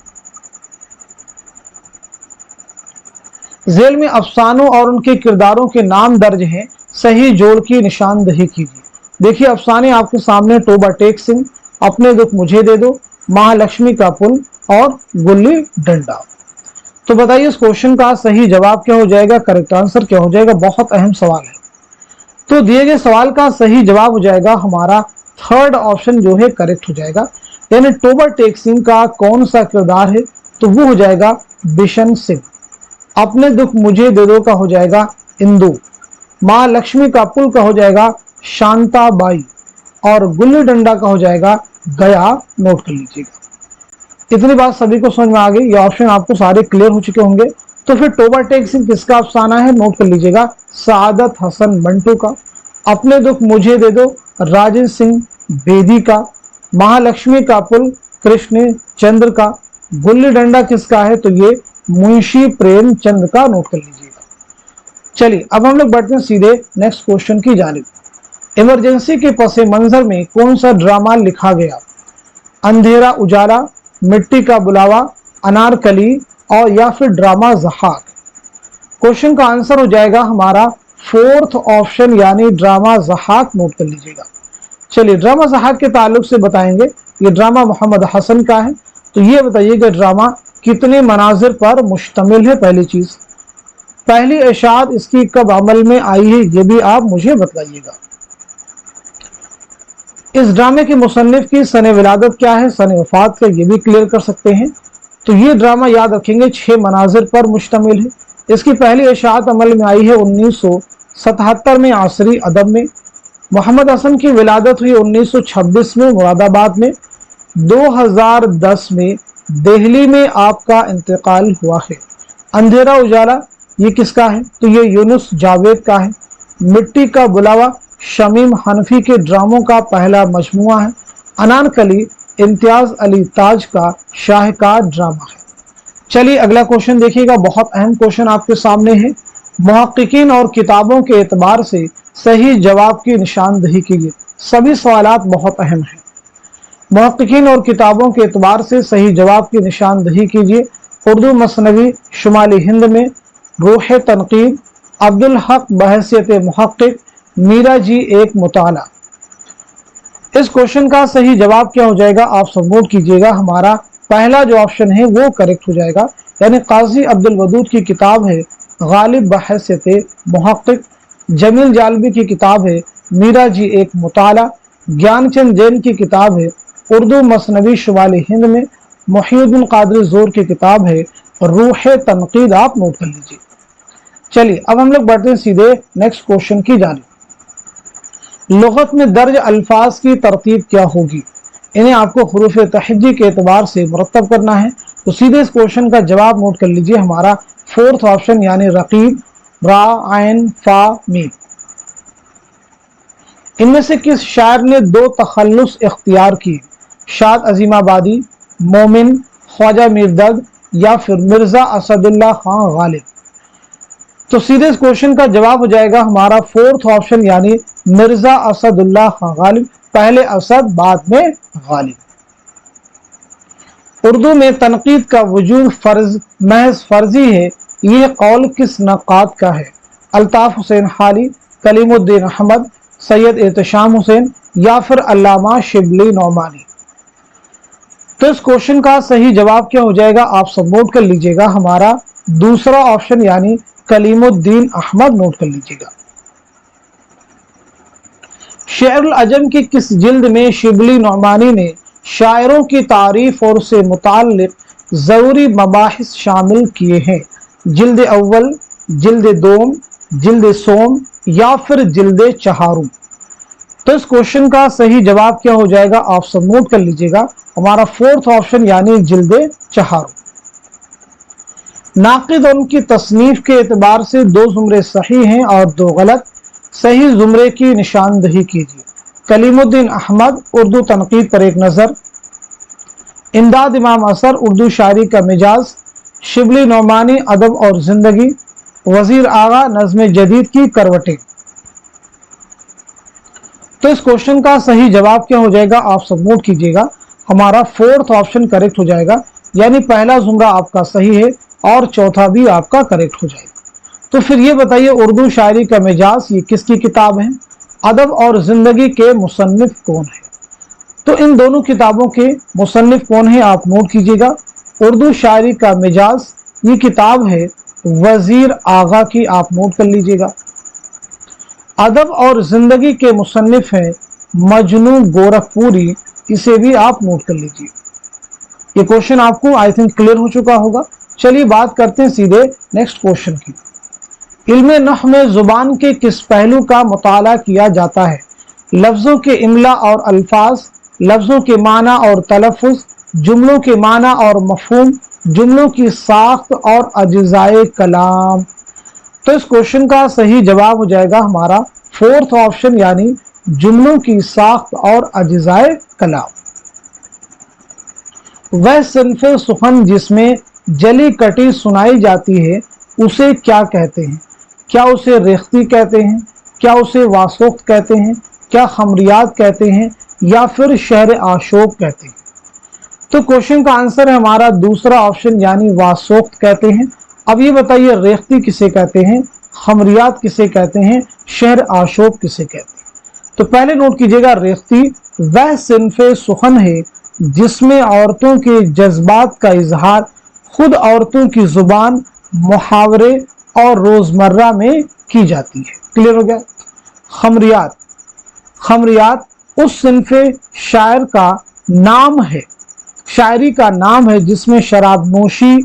झेल में अफसानों और उनके किरदारों के नाम दर्ज हैं, सही जोड़ की निशानदही कीजिए। देखिए अफसाने आपके सामने, तोबा टेक सिंह, अपने दुख मुझे दे दो, महालक्ष्मी का पुल और गुल्ली डंडा। तो बताइए इस क्वेश्चन का सही जवाब क्या हो जाएगा, करेक्ट आंसर क्या हो जाएगा। बहुत अहम सवाल है। तो दिए गए सवाल का सही जवाब हो जाएगा हमारा थर्ड ऑप्शन जो है करेक्ट हो जाएगा, यानी तोबा टेक सिंह का कौन सा किरदार है? तो वो हो जाएगा बिशन सिंह। अपने दुख मुझे दे दो का हो जाएगा इंदु, माँ लक्ष्मी का पुल का हो जाएगा शांता बाई और गुल्ली डंडा का हो जाएगा गया, नोट कर लीजिएगा। इतनी बात सभी को समझ में आ गई, ये ऑप्शन आपको सारे क्लियर हो चुके होंगे। तो फिर तोबा टेक सिंह किसका अफसाना है? नोट कर लीजिएगा सादत हसन मंटू का। अपने दुख मुझे दे दो राजेंद्र सिंह बेदी का। महालक्ष्मी का पुल कृष्ण चंद्र का। गुल्ली डंडा किसका है? तो ये मुंशी प्रेमचंद का, नोट कर लीजिएगा। चलिए अब हम लोग बढ़ते हैं सीधे नेक्स्ट क्वेश्चन की जानिब। इमरजेंसी के पसे मंजर में कौन सा ड्रामा लिखा गया? अंधेरा उजाला, मिट्टी का बुलावा, अनारकली और या फिर ड्रामा ज़हाक। क्वेश्चन का आंसर हो जाएगा हमारा फोर्थ ऑप्शन यानी ड्रामा ज़हाक, नोट कर लीजिएगा। चलिए ड्रामा सहाक के ताल्लुक से बताएंगे। ये ड्रामा मोहम्मद हसन का है। तो ये बताइएगा ड्रामा कितने मनाजिर पर मुश्तमिल है। पहली चीज, पहली इशात इसकी कब अमल में आई है, ये भी आप मुझे बताइएगा। इस ड्रामे के मुसन्निफ की सने विलादत क्या है, सने वफात का, ये भी क्लियर कर सकते हैं। तो ये ड्रामा याद रखेंगे 6 मनाजिर पर मुश्तमिल है। इसकी पहली इशात अमल में आई है 1977 में आसरी अदब में। मोहम्मद हसन की विलादत हुई 1926 में मुरादाबाद में। 2010 में दिल्ली में आपका इंतकाल हुआ है। अंधेरा उजाला ये किसका है, तो ये यूनुस जावेद का है। मिट्टी का बुलावा शमीम हनफी के ड्रामों का पहला मजमुआ है। अनारकली इम्तियाज अली ताज का शाहकार ड्रामा है। चलिए अगला क्वेश्चन देखिएगा, बहुत अहम क्वेश्चन आपके सामने है। मुहक्किकीन और किताबों के एतबार से सही जवाब की निशानदही कीजिए। सभी सवालात बहुत अहम हैं। मुहक्किकीन और किताबों के एतबार से सही जवाब की निशानदही कीजिए। उर्दू मसनवी शुमाली हिंद में, रूह तनकीद, अब्दुल हक बहैसियत मुहक्किक, मीरा जी एक मुताला। इस क्वेश्चन का सही जवाब क्या हो जाएगा, आप सब नोट कीजिएगा। हमारा पहला जो ऑप्शन है वो करेक्ट हो जाएगा, यानी काजी अब्दुल वदूद की किताब है गालिब बहैसियत मुहक्किक। जमील जालबी की किताब है मीरा जी एक मुताला। ज्ञानचंद जैन की किताब है उर्दू मसनवी शुमाली हिंद में। मुहीउद्दीन कादरी जोर की किताब है रूह तनकीद, आप नोट कर लीजिए। चलिए अब हम लोग बढ़ते हैं सीधे नेक्स्ट क्वेश्चन की जानिब। लुगत में दर्ज अल्फाज की तरतीब क्या होगी, इन्हें आपको हुरूफ तहज्जी के एतबार से मुरतब करना है। तो सीधे इस क्वेश्चन का जवाब नोट कर लीजिए। हमारा फोर्थ ऑप्शन यानी रकीब, रा आइन फा मीम। इनमें से किस शायर ने 2 तखल्लुस इख्तियार किए, शाद अजीमाबादी, मोमिन, ख्वाजा मीरदर्द या फिर मिर्जा असदुल्ला खान गालिब। तो सीधे इस क्वेश्चन का जवाब हो जाएगा हमारा फोर्थ ऑप्शन यानी मिर्जा असदुल्ला खान गालिब। पहले असद बाद में गालिब। उर्दू में तनकीद का वजूद महज फर्जी है, यह कौल किस नक़ाद का है, अल्ताफ हुसैन हाली, कलीमुद्दीन अहमद, सैयद एहतशाम हुसैन या फिर अल्लामा शिबली नौमानी। तो इस क्वेश्चन का सही जवाब क्या हो जाएगा, आप सब नोट कर लीजिएगा। हमारा दूसरा ऑप्शन यानी कलीमुद्दीन अहमद, नोट कर लीजिएगा। शेरुल अजम की किस जिल्द में शिबली नौमानी ने शायरों की तारीफ और उससे मुताल्लिक ज़रूरी मबाहिस शामिल किए हैं, जिल्द अव्वल, जिल्द दोम, जिल्द सोम या फिर जिल्द चहारुम। तो इस क्वेश्चन का सही जवाब क्या हो जाएगा, आप सब नोट कर लीजिएगा। हमारा फोर्थ ऑप्शन यानी जिल्द चहारुम। नाकिद उनकी तसनीफ के एतबार से 2 जुमरे सही हैं और 2 गलत। सही जुमरे की निशानदही कीजिए। कलीमुद्दीन अहमद, उर्दू तनकीद पर एक नज़र, इमदाद इमाम असर, उर्दू शायरी का मिजाज, शिबली नौमानी, अदब और जिंदगी, वजीर आगा, नज़्म जदीद की करवटें। तो इस क्वेश्चन का सही जवाब क्या हो जाएगा, आप सब नोट कीजिएगा। हमारा फोर्थ ऑप्शन करेक्ट हो जाएगा, यानी पहला जुमरा आपका सही है और चौथा भी आपका करेक्ट हो जाएगा। तो फिर ये बताइए उर्दू शायरी का मिजाज ये किसकी किताब है, अदब और जिंदगी के मुसन्निफ कौन है। तो इन दोनों किताबों के मुसन्निफ कौन है आप नोट कीजिएगा। उर्दू शायरी का मिजाज ये किताब है वजीर आगा की, आप नोट कर लीजिएगा। अदब और जिंदगी के मुसन्निफ हैं मजनू गोरखपुरी, इसे भी आप नोट कर लीजिए। ये क्वेश्चन आपको आई थिंक क्लियर हो चुका होगा। चलिए बात करते हैं सीधे नेक्स्ट क्वेश्चन की। इल्मे नहव में जुबान के किस पहलू का मुताला किया जाता है, लफ्जों के इमला और अल्फाज, लफ्जों के माना और तलफ़ुज़, जुमलों के माना और मफ़हूम, जुमलों की साख्त और अज्ज़ाए कलाम। तो इस क्वेश्चन का सही जवाब हो जाएगा हमारा फोर्थ ऑप्शन यानी जुमलों की साख्त और अज्ज़ाए कलाम। वह सिन्फ़े सुखन जिसमें जली कटी सुनाई जाती है उसे क्या कहते हैं, क्या उसे रेख्ती कहते हैं, क्या उसे वासोख्त कहते हैं, क्या खमरियात कहते हैं या फिर शहर आशोक कहते हैं। तो क्वेश्चन का आंसर है हमारा दूसरा ऑप्शन यानी वासोख्त कहते हैं। अब ये बताइए रेख्ती किसे कहते हैं, खमरियात किसे कहते हैं, शहर आशोक किसे कहते हैं। तो पहले नोट कीजिएगा, रेख्ती वह सिन्फ़े सुखन है जिसमें औरतों के जज्बात का इजहार खुद औरतों की जुबान, मुहावरे और रोजमर्रा में की जाती है। क्लियर हो गया। खमरियात, खमरियात उस सिन्फ़े शायर का नाम है, शायरी का नाम है जिसमें शराब नोशी,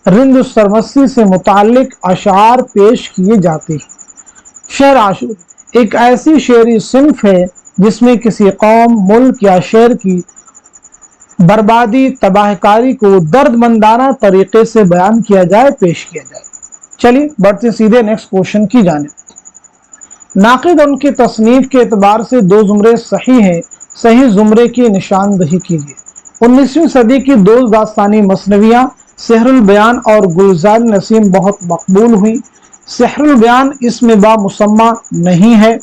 रिंद सरमस्ती से मुताल्लिक अशार पेश किए जाते हैं। शेर आशूर एक ऐसी शेरी सिन्फ है जिसमें किसी कौम, मुल्क या शहर की बर्बादी, तबाहकारी को दर्दमंदाना तरीके से बयान किया जाए, पेश किया जाए। चलिए बढ़ते सीधे नेक्स्ट क्वेश्चन की जानिब। नाक़िद उनकी तसनीफ के एतबार से दो जुमरे सही हैं, सही जुमरे की निशानदही कीजिए। 19वीं सदी की दो दास्तानी मसनवियाँ सेहरुल बयान और गुलजार नसीम बहुत मकबूल हुई। सेहरुल बयान इसमें बा मुसम्मा नहीं है।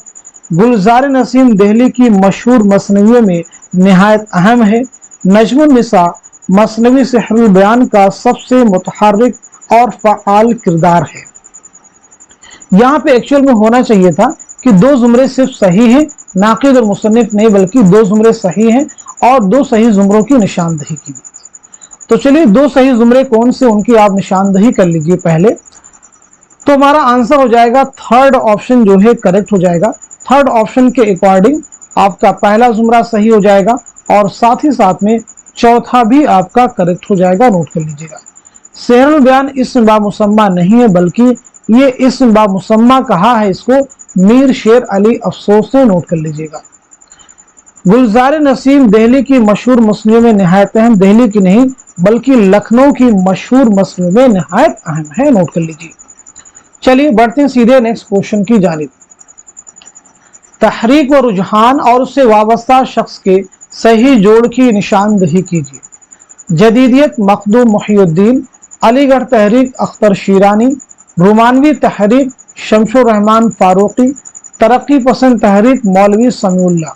गुलजार नसीम दिल्ली की मशहूर मसनवियों में नहायत अहम है। नजमुन निसा मसनवी सेहरुल बयान का सबसे मुतहर्रिक और फ़आल किरदार है। यहाँ पे एक्चुअल में होना चाहिए था कि दो जुमरे सिर्फ सही हैं, नाक़िद और मुसन्निफ नहीं, बल्कि दो जुमरे सही हैं और दो सही जुमरों की निशानदही की। तो चलिए दो सही जुमरे कौन से, उनकी आप निशानदही कर लीजिए पहले। तो हमारा आंसर हो जाएगा थर्ड ऑप्शन जो है करेक्ट हो जाएगा। थर्ड ऑप्शन के अकॉर्डिंग आपका पहला जुमरा सही हो जाएगा और साथ ही साथ में चौथा भी आपका करेक्ट हो जाएगा। नोट कर लीजिएगा, सेहरुल बयान इस्म बा मुसम्मा नहीं है, बल्कि ये इस्म बा मुसम्मा कहा है इसको मीर शेर अली अफसोस से। नोट कर लीजिएगा। गुलजार नसीम दिल्ली की मशहूर मसनवियों में नहायत अहम, दिल्ली की नहीं बल्कि लखनऊ की मशहूर मसनवियों में नहायत अहम है। नोट कर लीजिए। चलिए बढ़ते हैं सीधे नेक्स्ट क्वेश्चन की जानिब। तहरीक व रुझान और उससे वाबस्ता शख्स के सही जोड़ की निशानदही कीजिए। जदीदियत मखदूम मुहियुद्दीन, अलीगढ़ तहरीक अख्तर शीरानी, रोमानवी तहरीक शमशुर रहमान फारूकी, तरक्की पसंद तहरीक मौलवी समीउल्लाह।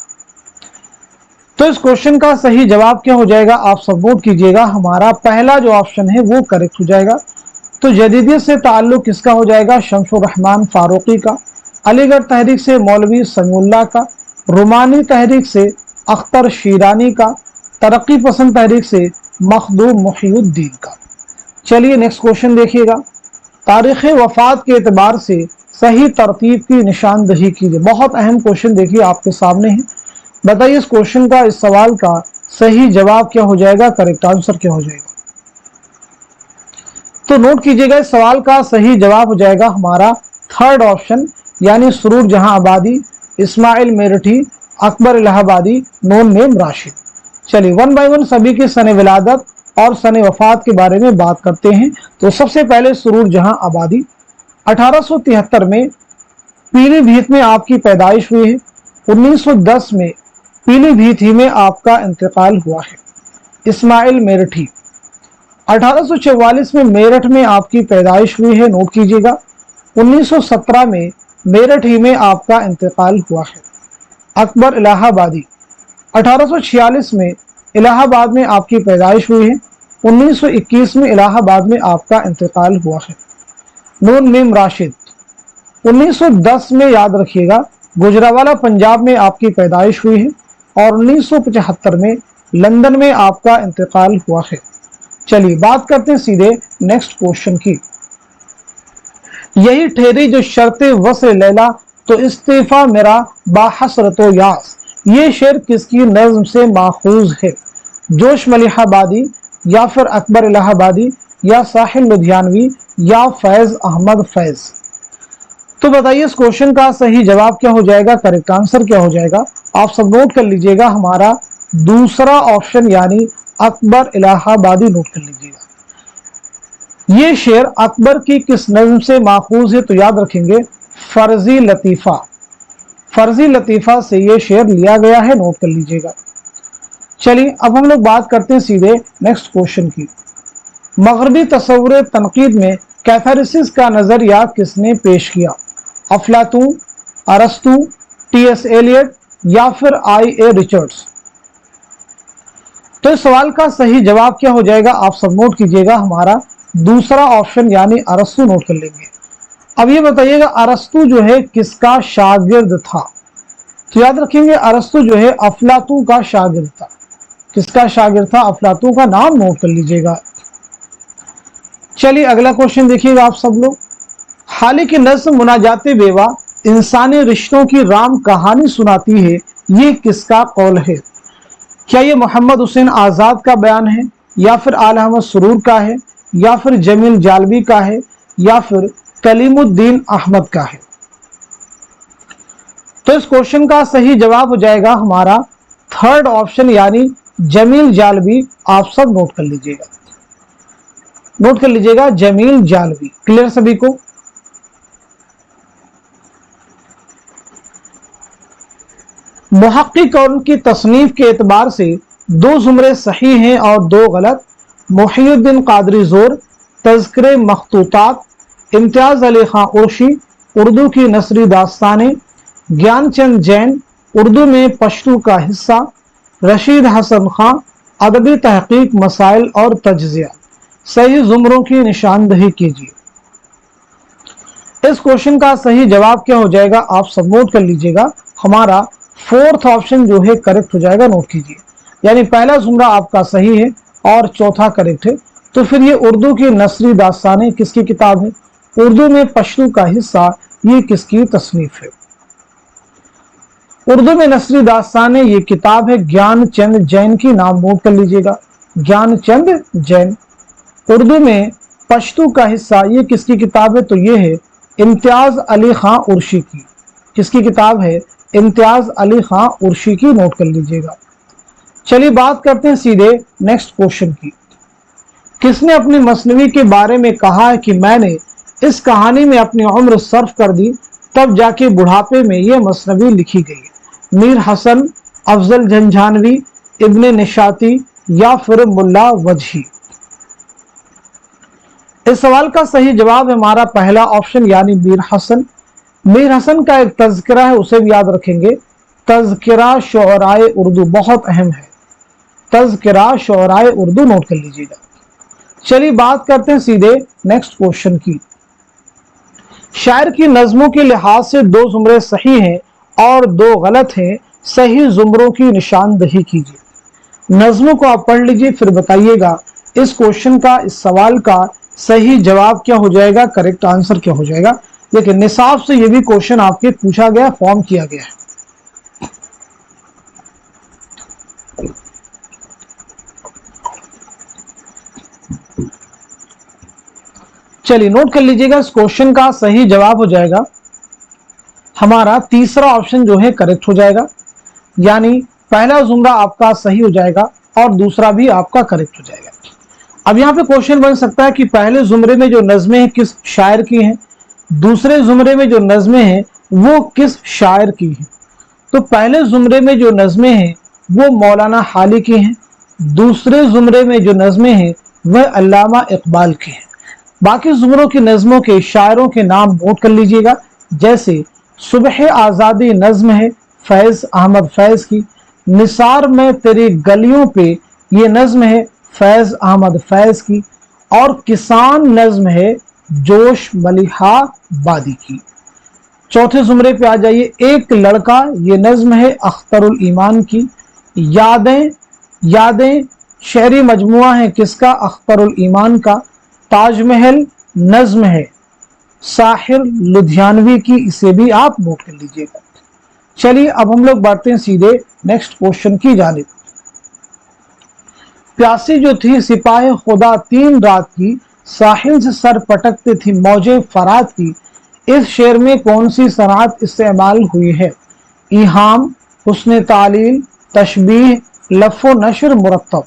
तो इस क्वेश्चन का सही जवाब क्या हो जाएगा, आप सब नोट कीजिएगा। हमारा पहला जो ऑप्शन है वो करेक्ट हो जाएगा। तो जदीदियत से ताल्लुक किसका हो जाएगा, शमशुर रहमान फारूकी का। अलीगढ़ तहरीक से मौलवी समीउल्लाह का। रोमानी तहरीक से अख्तर शीरानी का। तरक्की पसंद तहरीक से मखदूम मुहियुद्दीन का। चलिए नेक्स्ट क्वेश्चन देखिएगा। तारीख वफात के एतबार से सही तरतीब की निशानदही कीजिए। बहुत अहम क्वेश्चन देखिए आपके सामने है। बताइए इस क्वेश्चन का, इस सवाल का सही जवाब क्या हो जाएगा, करेक्ट आंसर क्या हो जाएगा। तो नोट कीजिएगा, इस सवाल का सही जवाब हो जाएगा हमारा थर्ड ऑप्शन, यानी सुरूर जहां आबादी, इस्माइल मेरठी, अकबर इलाहाबादी, नोन नेम राशिद। चलिए वन बाय वन सभी के सने विलादत और सने वफात के बारे में बात करते हैं। तो सबसे पहले सुरूर जहां आबादी 1873 में पीलीभीत में आपकी पैदाइश हुई है। 1910 में पीलीभीत ही में आपका इंतकाल हुआ है। इस्माइल मेरठी 1844 में मेरठ में आपकी पैदाइश हुई है। नोट कीजिएगा। 1917 में मेरठ ही में आपका इंतकाल हुआ है। अकबर इलाहाबादी 1846 में इलाहाबाद में आपकी पैदाइश हुई है। 1921 में इलाहाबाद में आपका इंतकाल हुआ है। नून मीम राशिद 1910 में, याद रखिएगा, गुजरावाला पंजाब में आपकी पैदाइश हुई है और 1975 में लंदन में आपका इंतकाल हुआ है। चलिए बात करते हैं सीधे नेक्स्ट क्वेश्चन की। यही ठहरी जो शर्ते वस्ल लैला तो इस्तीफा मेरा बाहसरतो यास। ये शेर किसकी नज्म से माखूज है, जोश मलिहाबादी या फिर अकबर इलाहाबादी या साहिल लुधियानवी या फैज अहमद फैज। तो बताइए इस क्वेश्चन का सही जवाब क्या हो जाएगा, करेक्ट आंसर क्या हो जाएगा। आप सब नोट कर लीजिएगा, हमारा दूसरा ऑप्शन यानी अकबर इलाहाबादी नोट कर लीजिएगा। ये शेर अकबर की किस नज्म से माखूज है, तो याद रखेंगे फर्जी लतीफ़ा। फर्जी लतीफ़ा से ये शेर लिया गया है, नोट कर लीजिएगा। चलिए अब हम लोग बात करते हैं सीधे नेक्स्ट क्वेश्चन की। मगरबी तसव्वुर तनकीद में कैथारिसिस का नजरिया किसने पेश किया, अफलातून, अरस्तू, टी.एस. एलियट या फिर आई.ए. रिचर्ड्स। तो इस सवाल का सही जवाब क्या हो जाएगा, आप सब नोट कीजिएगा। हमारा दूसरा ऑप्शन यानी अरस्तू नोट कर लेंगे। अब ये बताइएगा अरस्तू जो है किसका शागिर्द था। तो याद रखेंगे अरस्तु जो है अफलातून का शागिर्द था। किसका शागिर्द था? अफलातून का। नाम नोट कर लीजिएगा। चलिए अगला क्वेश्चन देखिएगा आप सब लोग। हाल की नज्म मुनाजाते बेवा इंसानी रिश्तों की राम कहानी सुनाती है, ये किसका कौल है? क्या ये मोहम्मद हुसैन आजाद का बयान है, या फिर आला अहमद सुरूर का है, या फिर जमील जालवी का है, या फिर कलीमुद्दीन अहमद का है? तो इस क्वेश्चन का सही जवाब हो जाएगा हमारा थर्ड ऑप्शन यानी जमील जालवी। आप सब नोट कर लीजिएगा, नोट कर लीजिएगा जमील जालवी। क्लियर सभी को? मुहक्किक और उनकी तसनीफ के एतबार से दो जुमरे सही हैं और दो गलत। मुहियुद्दीन कादरी जोर तज़किरे मखतूतात, इम्तियाज अली खां उर्शी उर्दू की नसरी दास्तानें, ज्ञानचंद जैन उर्दू में पश्तू का हिस्सा, रशीद हसन खां अदबी तहकीक मसाइल और तज्जिया। सही जुमरों की निशानदही कीजिए। इस क्वेश्चन का सही जवाब क्या हो जाएगा? आप सब नोट कर लीजिएगा। हमारा फोर्थ ऑप्शन जो है करेक्ट हो जाएगा। नोट कीजिए, यानी पहला जुमरा आपका सही है और चौथा करेक्ट है। तो फिर ये उर्दू की नसरी दास्तानें किसकी किताब है? उर्दू में पश्तू का हिस्सा, ये किसकी तसनीफ है? उर्दू में नसरी दास्तानें ये किताब है ज्ञानचंद जैन की। नाम नोट कर लीजिएगा, ज्ञानचंद जैन। उर्दू में पश्तू का हिस्सा ये किसकी किताब है? तो ये है इम्तियाज अली खां उर्शी की। किसकी किताब है? इम्तियाज अली खां उर्शी की। नोट कर लीजिएगा। चलिए बात करते हैं सीधे नेक्स्ट क्वेश्चन की। किसने अपनी मसनवी के बारे में कहा है कि मैंने इस कहानी में अपनी उम्र सर्फ कर दी, तब जाके बुढ़ापे में यह मसनवी लिखी गई? मीर हसन, अफजल झंझानवी, इब्ने निशाती, या फिर मुल्ला वजही? इस सवाल का सही जवाब है हमारा पहला ऑप्शन यानी मीर हसन। मीर हसन का एक तज़किरा है, उसे भी याद रखेंगे। तज़किरा शुअराए उर्दू बहुत अहम है। तज़किरा शुअराए उर्दू नोट कर लीजिएगा। चलिए बात करते हैं सीधे नेक्स्ट क्वेश्चन की। शायर की नज़मों के लिहाज से दो जुमरे सही हैं और दो गलत हैं। सही जुमरों की निशानदही कीजिए। नज़मों को आप पढ़ लीजिए, फिर बताइएगा इस क्वेश्चन का, इस सवाल का सही जवाब क्या हो जाएगा, करेक्ट आंसर क्या हो जाएगा। लेकिन निसाब से ये भी क्वेश्चन आपके पूछा गया, फॉर्म किया गया है। चलिए नोट कर लीजिएगा, इस क्वेश्चन का सही जवाब हो जाएगा हमारा तीसरा ऑप्शन जो है करेक्ट हो जाएगा। यानी पहला जुमरा आपका सही हो जाएगा और दूसरा भी आपका करेक्ट हो जाएगा। अब यहाँ पे क्वेश्चन बन सकता है कि पहले जुमरे में जो नज़में हैं किस शायर की हैं, दूसरे जुमरे में जो नज़में हैं वो किस शायर की हैं। तो पहले जुमरे में जो नज़में हैं वो मौलाना हाली की हैं, दूसरे जुमरे में जो नज़में हैं वह अल्लामा इकबाल की हैं। बाकी जुमरों की नज़मों के शायरों के नाम नोट कर लीजिएगा। जैसे सुबह आज़ादी नज़्म है फैज़ अहमद फैज़ की, निसार में तेरी गलियों पे ये नज़्म है फैज़ अहमद फैज़ की, और किसान नज़्म है जोश मलिहा बादी की। चौथे जुमरे पे आ जाइए। एक लड़का ये नज़्म है अख्तरुल ईमान की। यादें यादें शहरी मजमुआ है किसका? अख्तरुल ईमान का। ताजमहल नज़्म है साहिर लुधियानवी की। इसे भी आप नोट कर लीजिएगा। चलिए अब हम लोग बढ़ते हैं सीधे नेक्स्ट क्वेश्चन की जानिब। प्यासी जो थी सिपाही खुदा 3 रात की, साहिल से सर पटकते थी मौजे फरात की। इस शेर में कौन सी सनात इस्तेमाल हुई है? इहाम, हुस्न तालील, तशबीह, लफ़ो नशर, मुरत्तब।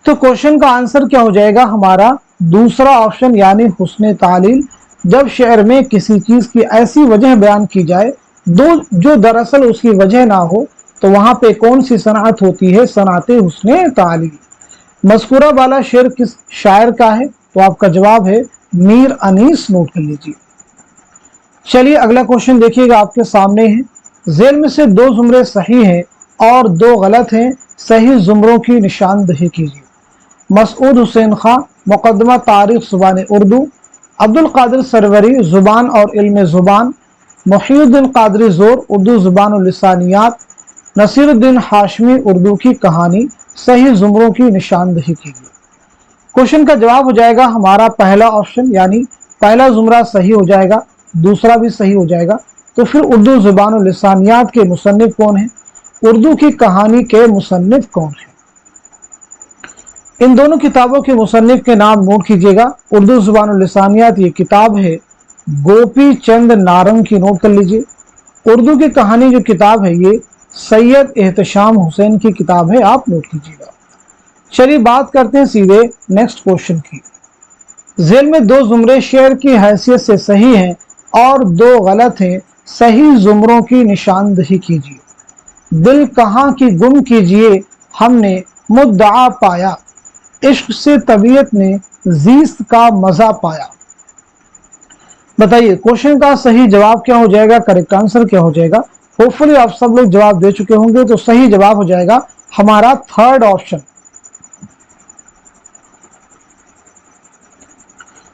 तो क्वेश्चन का आंसर क्या हो जाएगा हमारा? दूसरा ऑप्शन यानी हुस्न तालील। जब शेर में किसी चीज की ऐसी वजह बयान की जाए जो दरअसल उसकी वजह ना हो, तो वहां पे कौन सी सनात होती है? सनाते हुस्न तालील। मज़कूरा वाला शेर किस शायर का है? तो आपका जवाब है मीर अनीस। नोट कर लीजिए। चलिए अगला क्वेश्चन देखिएगा, आपके सामने है। जेल में से दो जुमरे सही हैं और दो गलत हैं। सही जुमरों की निशानदही कीजिए। मसूद हुसैन खां, मुकदमा तारीख ज़ुबान उर्दू। अब्दुल कादिर सरवरी, ज़ुबान और इल्म ज़ुबान। मुहीउद्दीन कादरी जोर उर्दू ज़ुबान और लिसानियात, नसीरुद्दीन हाशमी उर्दू की कहानी, सही जुमरों की निशानदही कीजिए। क्वेश्चन का जवाब हो जाएगा हमारा पहला ऑप्शन, यानी पहला जुमरा सही हो जाएगा, दूसरा भी सही हो जाएगा। तो फिर उर्दू ज़ुबान और लिसानियात के मुसन्निफ कौन है, उर्दू की कहानी के मुसन्निफ कौन है। इन दोनों किताबों के मुसन्निफ के नाम नोट कीजिएगा। उर्दू ज़ुबान और लिसानियात ये किताब है गोपी चंद नारंग की, नोट कर लीजिए। उर्दू की कहानी जो किताब है ये सैयद एहतशाम हुसैन की किताब है, आप नोट कीजिएगा। चलिए बात करते हैं सीधे नेक्स्ट क्वेश्चन की। जेल में दो जुमरे शेर की हैसियत से सही हैं और दो गलत हैं, सही जुमरों की निशानदही कीजिए। दिल कहाँ की गुम कीजिए हमने मुद्दा पाया, इश्क से तबीयत ने जीस्त का मजा पाया। बताइए क्वेश्चन का सही जवाब क्या हो जाएगा, करेक्ट आंसर क्या हो जाएगा। होपफुली आप सब लोग जवाब दे चुके होंगे, तो सही जवाब हो जाएगा हमारा थर्ड ऑप्शन।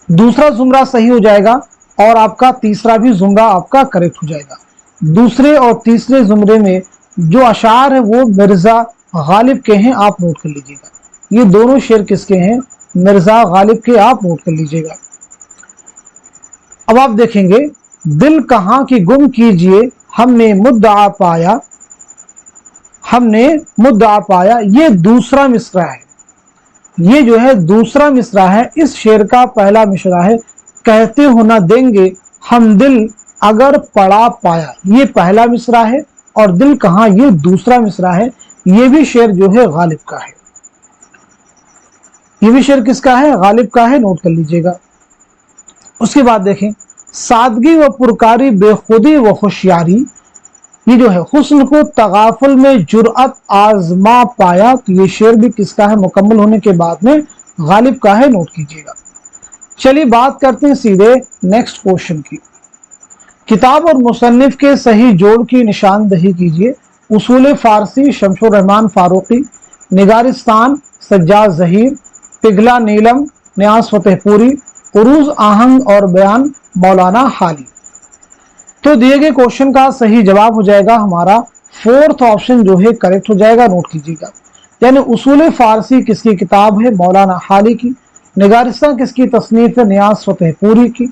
दूसरा जुमरा सही हो जाएगा और आपका तीसरा भी जुमरा आपका करेक्ट हो जाएगा। दूसरे और तीसरे जुमरे में जो अशार है वो मिर्जा गालिब के हैं, आप नोट कर लीजिएगा। ये दोनों शेर किसके हैं, मिर्जा गालिब के, आप नोट कर लीजिएगा। अब आप देखेंगे दिल कहाँ की गुम कीजिए हमने मुद्दा पाया, हमने मुद्दा पाया, ये दूसरा मिसरा है। ये जो है दूसरा मिसरा है, इस शेर का पहला मिसरा है कहते हो ना देंगे हम दिल अगर पड़ा पाया, ये पहला मिसरा है। और दिल कहाँ, ये दूसरा मिसरा है। ये भी शेर जो है गालिब का है, ये भी शेर किसका है, गालिब का है, नोट कर लीजिएगा। उसके बाद देखें सादगी व पुरकारी बेखुदी व होशियारी, ये जो है हुस्न को तगाफुल में जुर्अत आजमा पाया, तो ये शेर भी किसका है, मुकम्मल होने के बाद में गालिब का है, नोट कीजिएगा। चलिए बात करते हैं सीधे नेक्स्ट क्वेश्चन की। किताब और मुसन्निफ के सही जोड़ की निशानदही कीजिए। उसूल फारसी शमशुर रहमान फारूकी, निगारिस्तान सज्जाद जहीर, पिघला नीलम न्यास फतेहपुरी, उरूज आहंग और बयान मौलाना हाली। तो दिए गए क्वेश्चन का सही जवाब हो जाएगा हमारा फोर्थ ऑप्शन जो है करेक्ट हो जाएगा, नोट कीजिएगा। यानी उसूल फारसी किसकी किताब है, मौलाना हाली की। निगारिस्तान किसकी तसनीफ है, नियाज फतेहपुरी की।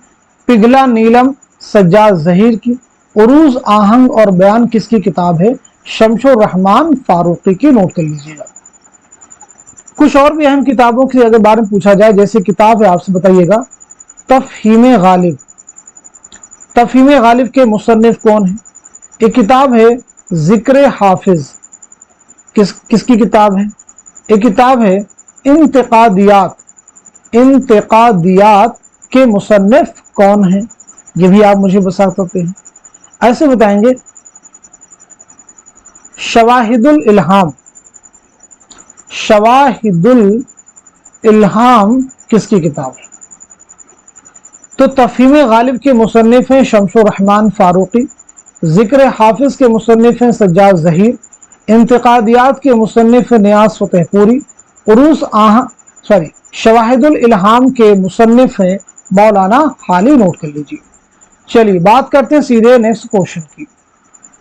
पिघला नीलम सज्जाद जहीर की। उरूज आहंग और बयान किसकी किताब है, शमशुर रहमान फारूकी की, नोट कर लीजिएगा। कुछ और भी अहम किताबों के अगर बारे में पूछा जाए, जैसे किताब है आपसे बताइएगा तफहीम गालिब। तफहीम गालिब के मुसन्निफ कौन है, एक किताब है जिक्र हाफिज, किसकी किताब है, एक किताब है इंतकादियात। इंतकादियात के मुसन्निफ कौन है, ये भी आप मुझे बता सकते हैं। ऐसे बताएंगे शवाहिदुल इल्हाम। शवाहिदुल इल्हाम किसकी किताब है, तो तफहीम गालिब के मुसन्निफ हैं शमशुर रहमान फारूकी। जिक्र हाफिज के मुसन्निफ हैं सज्जाद जहीर। इंतकादियात के मुसन्निफ हैं नियाज फतेहपुरी। शवाहिदुल इल्हाम के मुसन्निफ हैं मौलाना हाली, नोट कर लीजिए। चलिए बात करते हैं सीधे नेक्स्ट क्वेश्चन की।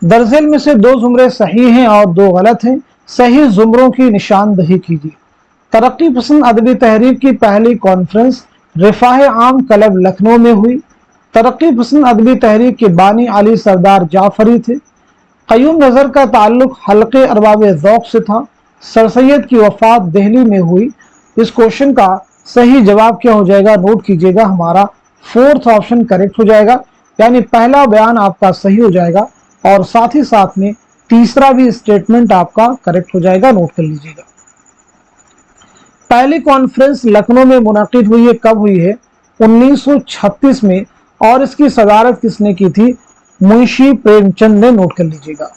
दरअसल में से दो जुमरे सही हैं और दो गलत हैं, सही जुमरों की निशानदही कीजिए। तरक्की पसंद अदबी तहरीक की पहली कॉन्फ्रेंस रिफाह आम क्लब लखनऊ में हुई। तरक्की पसंद अदबी तहरीक के बानी अली सरदार जाफरी थे। क़य्यूम नज़र का ताल्लुक हल्के अरबाब ज़ौक़ से था। सर सैयद की वफ़ात दिल्ली में हुई। इस क्वेश्चन का सही जवाब क्या हो जाएगा, नोट कीजिएगा, हमारा फोर्थ ऑप्शन करेक्ट हो जाएगा। यानी पहला बयान आपका सही हो जाएगा और साथ ही साथ में तीसरा भी स्टेटमेंट आपका करेक्ट हो जाएगा, नोट कर लीजिएगा। पहली कॉन्फ्रेंस लखनऊ में मुनाकिद हुई है, कब हुई है, 1936 में, और इसकी सदारत किसने की थी, मुंशी प्रेमचंद ने, नोट कर लीजिएगा।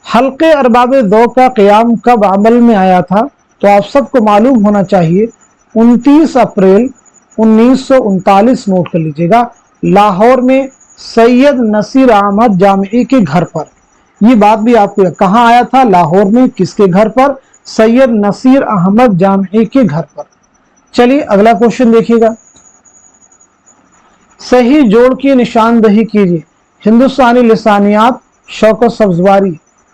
हल्के अरबाब ज़ौक़ का क़याम कब अमल में आया था, तो आप सबको मालूम होना चाहिए 29 अप्रैल 1939, नोट कर लीजिएगा, लाहौर में सैयद नसीर अहमद जामिई के घर पर। ये बात भी आपको, कहाँ आया था, लाहौर में, किसके घर पर, सैयद नसीर अहमद जामिई के घर पर। चलिए अगला क्वेश्चन देखिएगा। सही जोड़ की निशानदही कीजिए। हिंदुस्तानी लिसानियात शौकत सब्जवारी,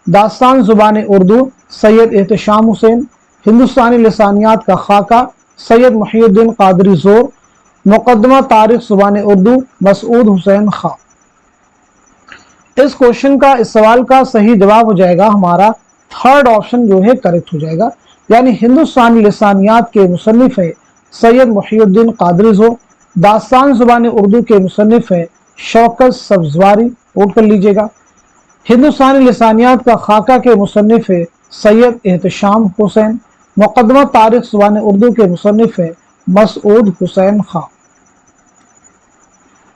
दास्तान ज़ुबान उर्दू सैयद एहतशाम हुसैन, हिंदुस्तानी लिसानियात का खाका सैयद मुहीउद्दीन कादरी ज़ोर, मुक़द्दमा तारीख़ ज़ुबान उर्दू मसूद हुसैन खां। इस क्वेश्चन का, इस सवाल का सही जवाब हो जाएगा हमारा थर्ड ऑप्शन जो है करेक्ट हो जाएगा, यानी हिंदुस्तानी लिसानियात के मुसन्निफ है सैयद मुहीउद्दीन कादरी ज़ोर, दास्तान ज़ुबान उर्दू के मुसन्निफ है शौकत सब्जवारी, नोट कर लीजिएगा। हिंदुस्तानी लिसानियात का खाका के मुसन्निफ है सैयद एहतशाम हुसैन, मुक़द्दमा तारीख़ ज़ुबान उर्दू के मुसन्निफ है मसूद हुसैन खां।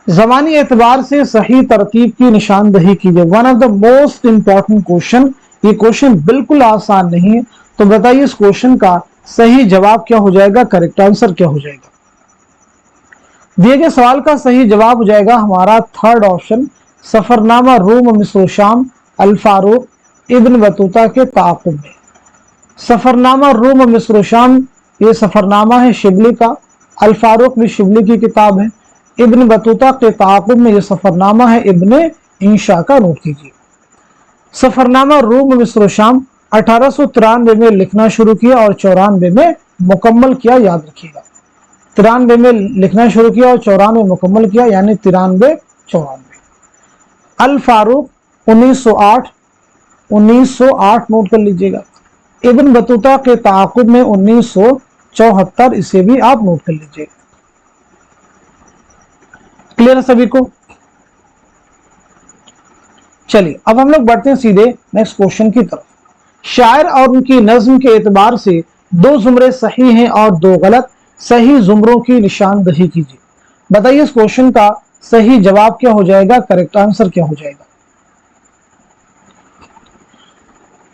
ज़मानी एतबार से सही तरतीब की निशानदही कीजिए। One of the most important question, ये क्वेश्चन बिल्कुल आसान नहीं है, तो बताइए इस क्वेश्चन का सही जवाब क्या हो जाएगा, करेक्ट आंसर क्या हो जाएगा। दिए गए सवाल का सही जवाब हो जाएगा हमारा थर्ड ऑप्शन, सफरनामा रूम मिस्र शाम अल फारूक इब्न बतूता के ताक़ुब में। सफरनामा रूम मिस्र शाम, ये सफरनामा है शिबली का, अल फारूक भी शिबली की किताब है, इब्न बतूता के ताक़ुब में ये सफरनामा है इब्न इंशा का, नोट कीजिए। सफरनामा रूम मिस्र शाम 1893 में लिखना शुरू किया और 94 में मुकम्मल किया, याद रखिएगा। 93 में लिखना शुरू किया और 94 में मुकम्मल किया, यानी 93-94। अल फारूक 1908 नोट कर लीजिएगा। इब्न बतूता के ताक़ुब में 1974, इसे भी आप नोट कर लीजिएगा। क्लियर है सभी को। चलिए अब हम लोग बढ़ते हैं सीधे नेक्स्ट क्वेश्चन की तरफ। शायर और उनकी नज्म के एतबार से 2 जुमरे सही हैं और 2 गलत, सही जुमरों की निशानदही कीजिए। बताइए इस क्वेश्चन का सही जवाब क्या हो जाएगा, करेक्ट आंसर क्या हो जाएगा।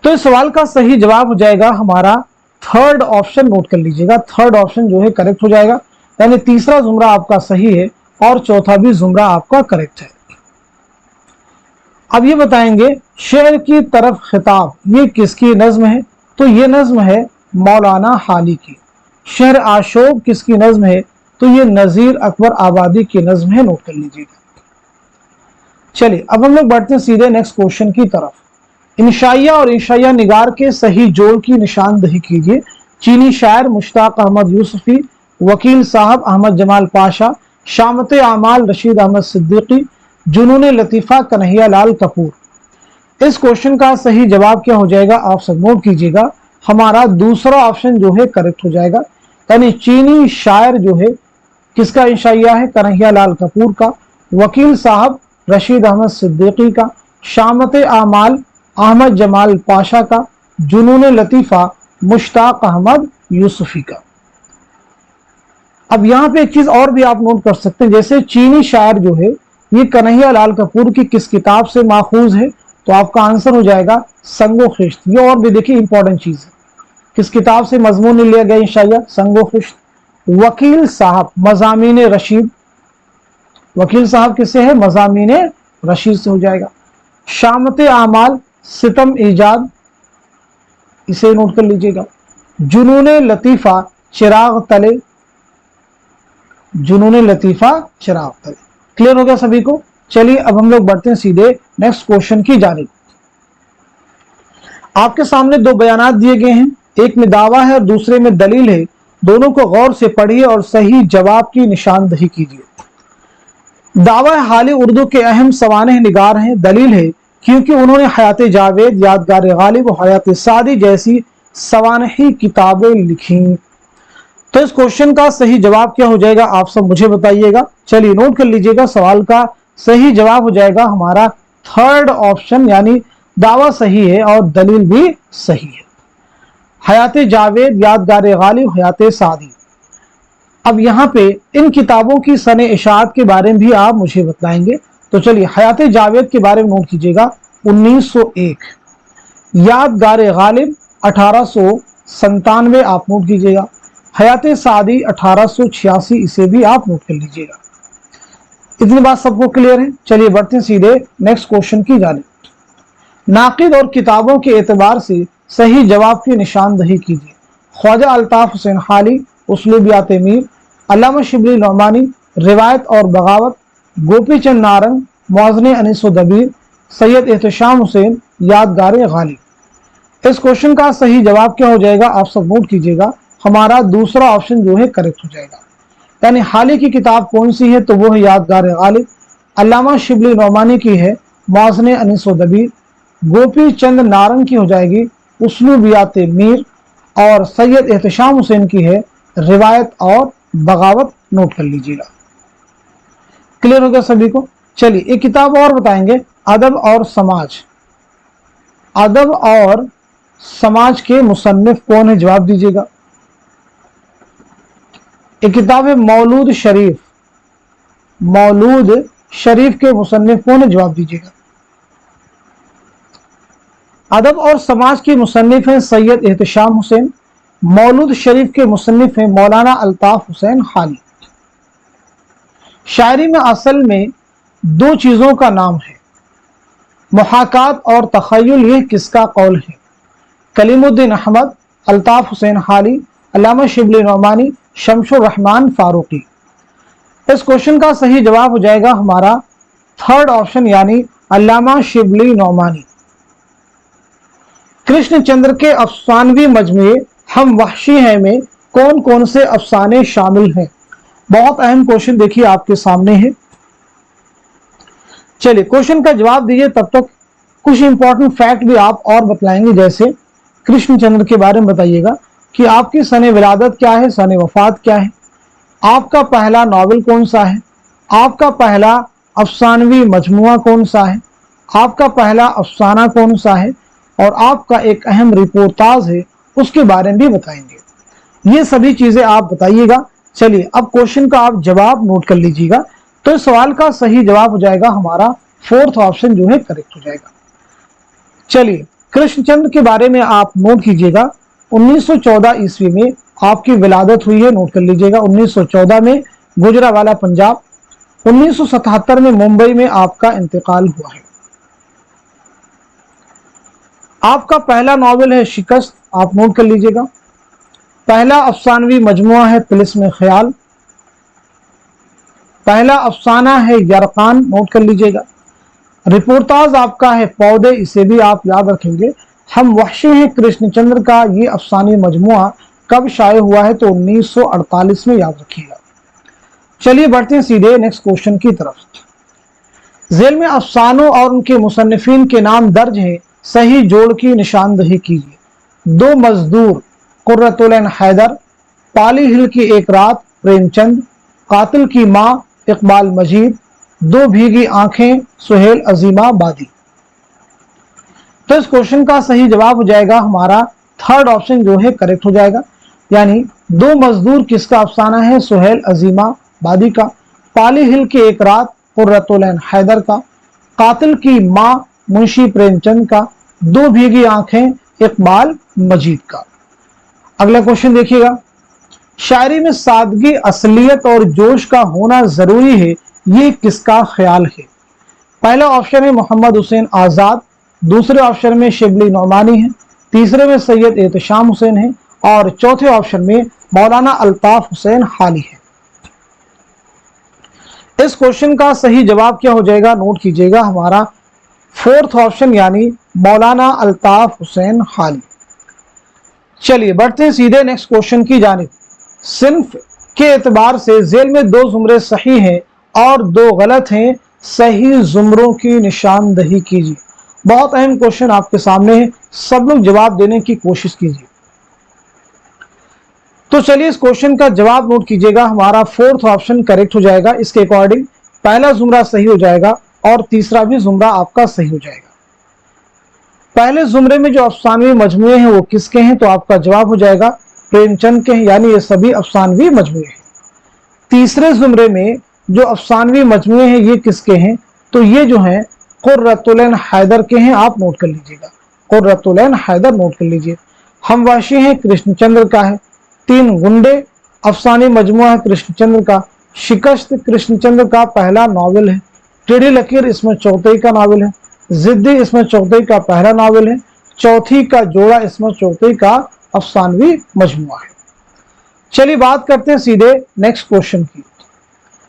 तो इस सवाल का सही जवाब हो जाएगा हमारा थर्ड ऑप्शन, नोट कर लीजिएगा। थर्ड ऑप्शन जो है करेक्ट हो जाएगा, यानी तीसरा जुमरा आपका सही है और चौथा भी जुमरा आपका करेक्ट है। अब ये बताएंगे शेर की तरफ खिताब, ये किसकी नज्म है, तो ये नज्म है मौलाना हाली की। शहर आशोब किसकी नज्म है, तो ये नजीर अकबर आबादी की नज्म है, नोट कर लीजिएगा। चलिए अब हम लोग बढ़ते हैं सीधे नेक्स्ट क्वेश्चन की तरफ। इंशाइया और इंशाइया निगार के सही जोड़ की निशानदही कीजिए। चीनी शायर मुश्ताक अहमद यूसुफी, वकील साहब अहमद जमाल पाशा, शामत आमाल रशीद अहमद सिद्दीकी, जुनून लतीफ़ा कन्हैया लाल कपूर। इस क्वेश्चन का सही जवाब क्या हो जाएगा, आप सब नोट कीजिएगा। हमारा दूसरा ऑप्शन जो है करेक्ट हो जाएगा, यानी चीनी शायर जो है किसका इंशाइया है, कन्हैया लाल कपूर का, वकील साहब रशीद अहमद सिद्दीकी का, शामत आमाल अहमद जमाल पाशा का, जुनून लतीफ़ा मुश्ताक अहमद यूसुफी का। अब यहाँ पे एक चीज और भी आप नोट कर सकते हैं, जैसे चीनी शायर जो है ये कन्हैया लाल कपूर की किस किताब से माखूज है, तो आपका आंसर हो जाएगा संगो खिश्त। ये और भी देखिए इंपॉर्टेंट चीज है, किस किताब से मजमून लिया गया इंशाइया, संगो खिश्त। वकील साहब मज़ामीन रशीद, वकील साहब किससे है, मज़ामीन रशीद से हो जाएगा। शामत आमाल सितम ईजाद, इसे नोट कर लीजिएगा। जुनून लतीफ़ा चिराग तले, जुनून लतीफ़ा चिराग तले। क्लियर हो गया सभी को। चलिए अब हम लोग बढ़ते हैं सीधे नेक्स्ट क्वेश्चन की जानिब। आपके सामने 2 बयानात दिए गए हैं, एक में दावा है और दूसरे में दलील है। दोनों को गौर से पढ़िए और सही जवाब की निशानदही कीजिए। दावा है हाली उर्दू के अहम सवानेह निगार हैं। दलील है क्योंकि उन्होंने हयात जावेद, यादगार गालिब और हयात सादी जैसी सवानही किताबें लिखी। तो इस क्वेश्चन का सही जवाब क्या हो जाएगा, आप सब मुझे बताइएगा। चलिए नोट कर लीजिएगा, सवाल का सही जवाब हो जाएगा हमारा थर्ड ऑप्शन, यानी दावा सही है और दलील भी सही है। हयात जावेद, यादगार गालिब, हयात सादी। अब यहाँ पे इन किताबों की सने इशाअत के बारे में भी आप मुझे बताएंगे। तो चलिए हयात जावेद के बारे में नोट कीजिएगा 1901, यादगार गालिब 1897 आप नोट कीजिएगा, हयात सादी 1886, इसे भी आप नोट कर लीजिएगा। इतनी बात सबको क्लियर है। चलिए बढ़ते हैं सीधे नेक्स्ट क्वेश्चन की जानिब। नाकिद और किताबों के एतबार से सही जवाब की निशानदही कीजिए। ख्वाजा अल्ताफ हुसैन हाली, उसलूबियात मीर, अल्लामा शिबली नौमानी, रिवायत और बगावत, गोपी चंद नारंग, मौज़ने अनीस व दबीर, सैयद एहतशाम हुसैन, यादगार गालिब। इस क्वेश्चन का सही जवाब क्या हो जाएगा, आप सब नोट कीजिएगा, हमारा दूसरा ऑप्शन जो है करेक्ट हो जाएगा। यानी हाल ही की किताब कौन सी है, तो वो है यादगार गालिब। अल्लामा शिबली नौमानी की है मौज़ने अनीस व दबीर। गोपी चंद नारंग की हो जाएगी उसलूबियात मीर। और सैयद एहतशाम हुसैन की है रिवायत और बगावत। नोट कर लीजिएगा। क्लियर हो गया सभी को। चलिए एक किताब और बताएंगे, अदब और समाज। अदब और समाज के मुसन्निफ कौन है, जवाब दीजिएगा। एक किताब है मौलूद शरीफ। मौलूद शरीफ के मुसन्निफ कौन है, जवाब दीजिएगा। अदब और समाज के मुसन्निफ हैं सैयद एहतशाम हुसैन। मौलूद शरीफ के मुसन्निफ हैं मौलाना अल्ताफ हुसैन खाली। शायरी में असल में दो चीजों का नाम है, मुहाकात और तखय्युल। यह किसका कौल है, कलीमुद्दीन अहमद, अल्ताफ हुसैन खाली, अल्लामा शिबली नौमानी, शमशुर रहमान फारूकी। इस क्वेश्चन का सही जवाब हो जाएगा हमारा थर्ड ऑप्शन, यानी अल्लामा शिबली नौमानी। कृष्णचंद्र के अफसानवी मजमूए हम वहशी हैं में कौन कौन से अफसाने शामिल हैं। बहुत अहम क्वेश्चन देखिए आपके सामने है। चलिए क्वेश्चन का जवाब दीजिए, तब तक कुछ इंपॉर्टेंट फैक्ट भी आप और बतलाएंगे। जैसे कृष्णचंद्र के बारे में बताइएगा कि आपकी सने विलादत क्या है, सने वफात क्या है, आपका पहला नॉवेल कौन सा है, आपका पहला अफसानवी मजमुआ कौन सा है, आपका पहला अफसाना कौन सा है, और आपका एक अहम रिपोर्टाज है उसके बारे में भी बताएंगे। ये सभी चीजें आप बताइएगा। चलिए अब क्वेश्चन का आप जवाब नोट कर लीजिएगा। तो इस सवाल का सही जवाब हो जाएगा हमारा फोर्थ ऑप्शन जो है करेक्ट हो जाएगा। चलिए कृष्णचंद्र के बारे में आप नोट कीजिएगा। 1914 ईस्वी में आपकी विलादत हुई है, नोट कर लीजिएगा। 1914 में गुजरावाला पंजाब। 1977 में मुंबई में आपका इंतकाल हुआ है। आपका पहला नॉवेल है शिकस्त, आप नोट कर लीजिएगा। पहला अफसानवी मजमुआ है तिलिस्म ख्याल। पहला अफसाना है यरकान, नोट कर लीजिएगा। रिपोर्टाज आपका है पौधे, इसे भी आप याद रखेंगे। हम वहशी हैं कृष्णचंद्र का ये अफसानी मजमुआ कब शाये हुआ है, तो 1948 में, याद रखिएगा। चलिए बढ़ते हैं सीधे नेक्स्ट क्वेश्चन की तरफ। झेल में अफसानों और उनके मुसन्निफीन के नाम दर्ज हैं, सही जोड़ की निशानदही कीजिए। दो मजदूर कुर्रतुल ऐन हैदर, पाली हिल की एक रात प्रेमचंद, कातिल की मां इकबाल मजीद, दो भीगी आंखें सुहेल अजीमा बादी। तो इस क्वेश्चन का सही जवाब हो जाएगा हमारा थर्ड ऑप्शन जो है करेक्ट हो जाएगा। यानी दो मजदूर किसका अफसाना है, सुहेल अजीमा बादी का। पाली हिल की एक रात कुर्रतुल ऐन हैदर का। कातिल की मां मुंशी प्रेमचंद का। दो भीगी आंखें इकबाल मजीद का। अगला क्वेश्चन देखिएगा। शायरी में सादगी, असलियत और जोश का होना जरूरी है, ये किसका ख्याल है। पहला ऑप्शन है मोहम्मद हुसैन आजाद, दूसरे ऑप्शन में शिबली नौमानी है, तीसरे में सैयद एहतशाम हुसैन है, और चौथे ऑप्शन में मौलाना अल्ताफ हुसैन खाली है। इस क्वेश्चन का सही जवाब क्या हो जाएगा, नोट कीजिएगा, हमारा फोर्थ ऑप्शन यानी मौलाना अल्ताफ हुसैन खाली। चलिए बढ़ते हैं सीधे नेक्स्ट क्वेश्चन की जानिब। सिन्फ के एतबार से झेल में दो जुमरे सही हैं और दो गलत हैं, सही जुमरों की निशानदही कीजिए। बहुत अहम क्वेश्चन आपके सामने है, सब लोग जवाब देने की कोशिश कीजिए। तो चलिए इस क्वेश्चन का जवाब नोट कीजिएगा, हमारा फोर्थ ऑप्शन करेक्ट हो जाएगा। इसके अकॉर्डिंग पहला जुमरा सही हो जाएगा और तीसरा भी जुमरा आपका सही हो जाएगा। पहले जुमरे में जो अफसानवी मजमूए हैं वो किसके हैं, तो आपका जवाब हो जाएगा प्रेमचंद के हैं, यानी ये सभी अफसानवी मजमूए हैं। तीसरे जुमरे में जो अफसानवी मजमूए हैं ये किसके हैं, तो ये जो हैं कुर्रतुल ऐन हैदर के हैं, आप नोट कर लीजिएगा। कुर्रतुल ऐन हैदर नोट कर लीजिए। हम वाशी हैं कृष्णचंद्र का है। तीन गुंडे अफसानी मजमुआ है कृष्णचंद्र का। शिकस्त कृष्णचंद्र का पहला नॉवेल है। टेढ़ी लकीर इसमें चौथई का नॉवेल है। जिद्दी इसमें चौथई का पहला नॉवेल है। चौथी का जोड़ा इसमें चौथई का अफसानवी मजमुआ है। चलिए बात करते हैं सीधे नेक्स्ट क्वेश्चन की।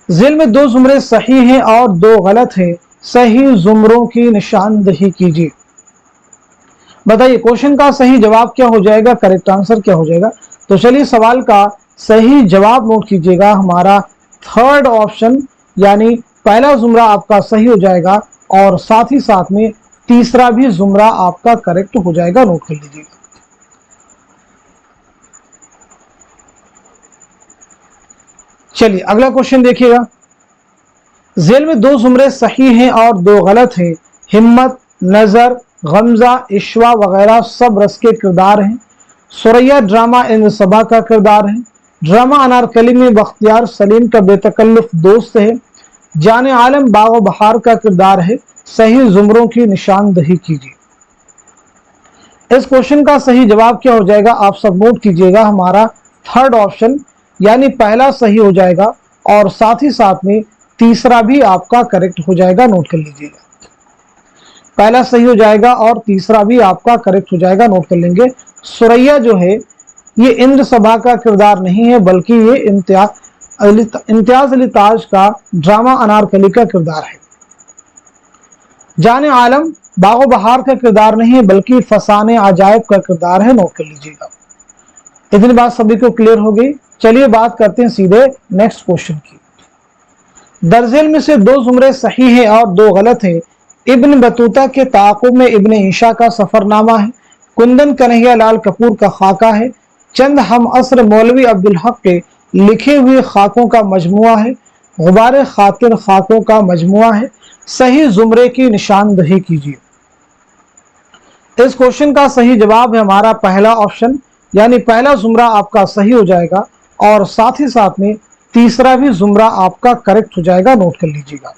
झेल में दो जुमरे सही हैं और दो गलत हैं, सही जुमरों की निशानदही कीजिए। बताइए क्वेश्चन का सही जवाब क्या हो जाएगा, करेक्ट आंसर क्या हो जाएगा। तो चलिए सवाल का सही जवाब नोट कीजिएगा, हमारा थर्ड ऑप्शन यानी पहला जुमरा आपका सही हो जाएगा और साथ ही साथ में तीसरा भी जुमरा आपका करेक्ट हो जाएगा, नोट कर लीजिएगा। चलिए अगला क्वेश्चन देखिएगा। जेल में दो जुमरे सही हैं और दो गलत हैं। हिम्मत, नजर, गमजा, इश्वा वगैरह सब रस के किरदार हैं। सुरैया ड्रामा इन सबा का किरदार है। ड्रामा अनारकली में बख्तियार सलीम का बेतकल्लुफ दोस्त है। जाने आलम बाग बहार का किरदार है। सही जुमरों की निशानदही कीजिए। इस क्वेश्चन का सही जवाब क्या हो जाएगा, आप सब नोट कीजिएगा, हमारा थर्ड ऑप्शन यानी पहला सही हो जाएगा और साथ ही साथ में तीसरा भी आपका करेक्ट हो जाएगा, नोट कर लीजिएगा। पहला सही हो जाएगा और तीसरा भी आपका करेक्ट हो जाएगा, नोट कर लेंगे। सुरैया जो है ये इंद्र सभा का किरदार नहीं है बल्कि ये इम्तियाज अली ताज का ड्रामा अनारकली का किरदार है। जाने आलम बागो बहार का किरदार नहीं है बल्कि फसाने अजायब का किरदार है, नोट कर लीजिएगा। इतनी बात सभी को क्लियर हो गई। चलिए बात करते हैं सीधे नेक्स्ट क्वेश्चन की। दरजेल में से दो जुमरे सही हैं और दो गलत हैं। इब्न बतूता के ताक़ुब में इब्न ईशा का सफरनामा है। कुंदन कन्हैया लाल कपूर का खाका है। चंद हम असर मौलवी अब्दुल हक के लिखे हुए खाकों का मजमुआ है। गुबार खातिर खाकों का मजमुआ है। सही जुमरे की निशानदही कीजिए। इस क्वेश्चन का सही जवाब है हमारा पहला ऑप्शन यानी पहला जुमरा आपका सही हो जाएगा और साथ ही साथ में तीसरा भी जुमरा आपका करेक्ट हो जाएगा, नोट कर लीजिएगा।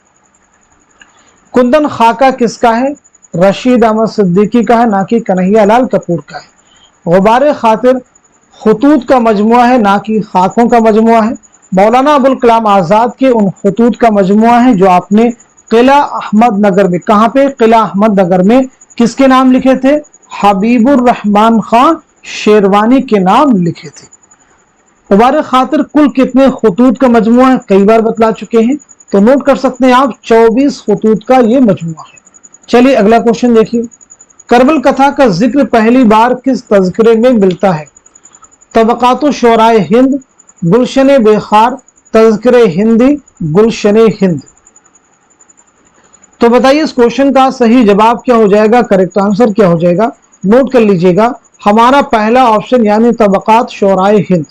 कुंदन खाका किसका है, रशीद अहमद सिद्दीकी का है, ना कि कन्हैया लाल कपूर का है। गुबार खातिर खतूत का मजमुआ है, ना कि खाकों का मजमुआ है। मौलाना अबुल कलाम आज़ाद के उन खतूत का मजमुआ है जो आपने किला अहमद नगर में, कहाँ पे, किला अहमद नगर में किसके नाम लिखे थे, हबीबुर रहमान खान शेरवानी के नाम लिखे थे। गुबार खातिर कुल कितने खतूत का मजमुआ है, कई बार बतला चुके हैं, तो नोट कर सकते हैं आप 24 खतूत का ये मजमुआ है। चलिए अगला क्वेश्चन देखिए। करबल कथा का जिक्र पहली बार किस तज़किरे में मिलता है। तबक़ात शोराए हिंद, गुलशन बेखार, तज़किरे हिंदी, गुलशन हिंद। तो बताइए इस क्वेश्चन का सही जवाब क्या हो जाएगा, करेक्ट आंसर क्या हो जाएगा, नोट कर लीजिएगा। हमारा पहला ऑप्शन यानी तबक़ात शोराए हिंद,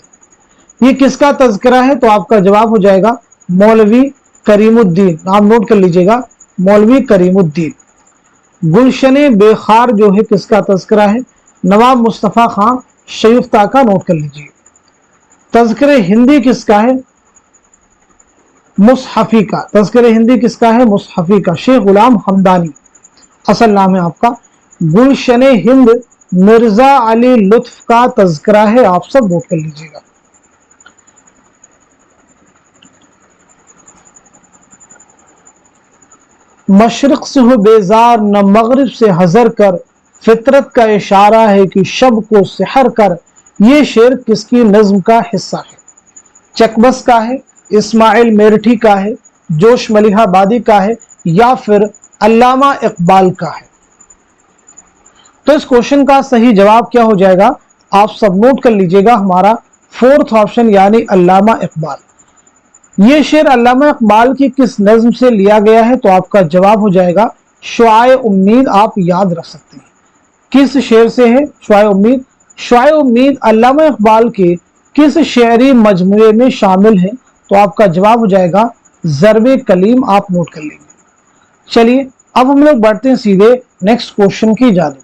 ये किसका तज़किरा है, तो आपका जवाब हो जाएगा मौलवी करीमुद्दीन, नाम नोट कर लीजिएगा, मौलवी करीमुद्दीन। गुलशन बेखार जो है किसका तज़किरा है, नवाब मुस्तफ़ा खान शयूफ्ता का, नोट कर लीजिए। तज़किरे हिंदी किसका है, मुसहफ़ी का। तज़किरे हिंदी किसका है, मुसहफ़ी का, शेख गुलाम हमदानी असल नाम है आपका। गुलशन हिंद मिर्जा अली लुत्फ का तज़किरा है, आप सब नोट कर लीजिएगा। मशरिक से हो बेजार न मगरिब से हजर कर, फितरत का इशारा है कि शब को सहर कर। ये शेर किसकी नज्म का हिस्सा है, चकबस का है, इस्माइल मेरठी का है, जोश मलिहाबादी का है, या फिर अल्लामा इकबाल का है। तो इस क्वेश्चन का सही जवाब क्या हो जाएगा, आप सब नोट कर लीजिएगा, हमारा फोर्थ ऑप्शन यानी अल्लामा इकबाल। ये शेर अल्लामा इकबाल की किस नज्म से लिया गया है, तो आपका जवाब हो जाएगा शुआए उम्मीद, आप याद रख सकते हैं किस शेर से है, शुआए उम्मीद। शुआए उम्मीद अल्लामा इकबाल के किस शेरी मजमूए में शामिल है, तो आपका जवाब हो जाएगा ज़र्बे कलीम, आप नोट कर लेंगे। चलिए अब हम लोग बढ़ते हैं सीधे नेक्स्ट क्वेश्चन की जानिब।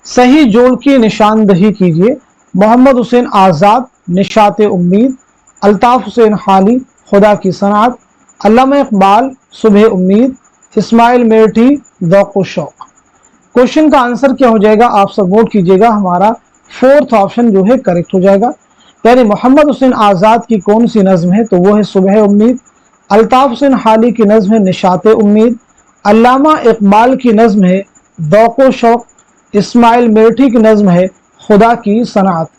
सही जोड़ की निशानदही कीजिए। मोहम्मद हुसैन आज़ाद निशात उम्मीद, अल्ताफ हुसैन हाली खुदा की सनात, अल्लामा इकबाल सुबह उम्मीद, इस्माइल मेरठी ज़ौक़ शौक़। क्वेश्चन का आंसर क्या हो जाएगा, आप सब नोट कीजिएगा, हमारा फोर्थ ऑप्शन जो है करेक्ट हो जाएगा। यानी मोहम्मद हुसैन आज़ाद की कौन सी नज्म है, तो वो है सुबह उम्मीद। अल्ताफ हुसैन हाली की नज्म है निशात उम्मीद। अल्लामा इकबाल की नज्म है ज़ौक़ शौक़। इस्माइल मेरठी की नज्म है खुदा की सनात।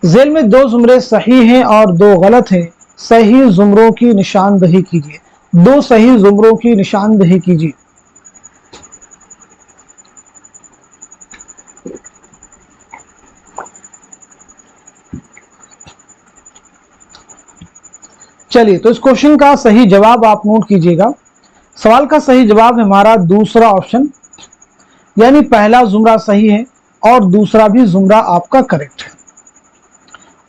जेल में दो जुमरे सही हैं और दो गलत हैं। सही जुमरों की निशानदही कीजिए। दो सही जुमरों की निशानदही कीजिए। चलिए, तो इस क्वेश्चन का सही जवाब आप नोट कीजिएगा। सवाल का सही जवाब है हमारा दूसरा ऑप्शन, यानी पहला जुमरा सही है और दूसरा भी जुमरा आपका करेक्ट है।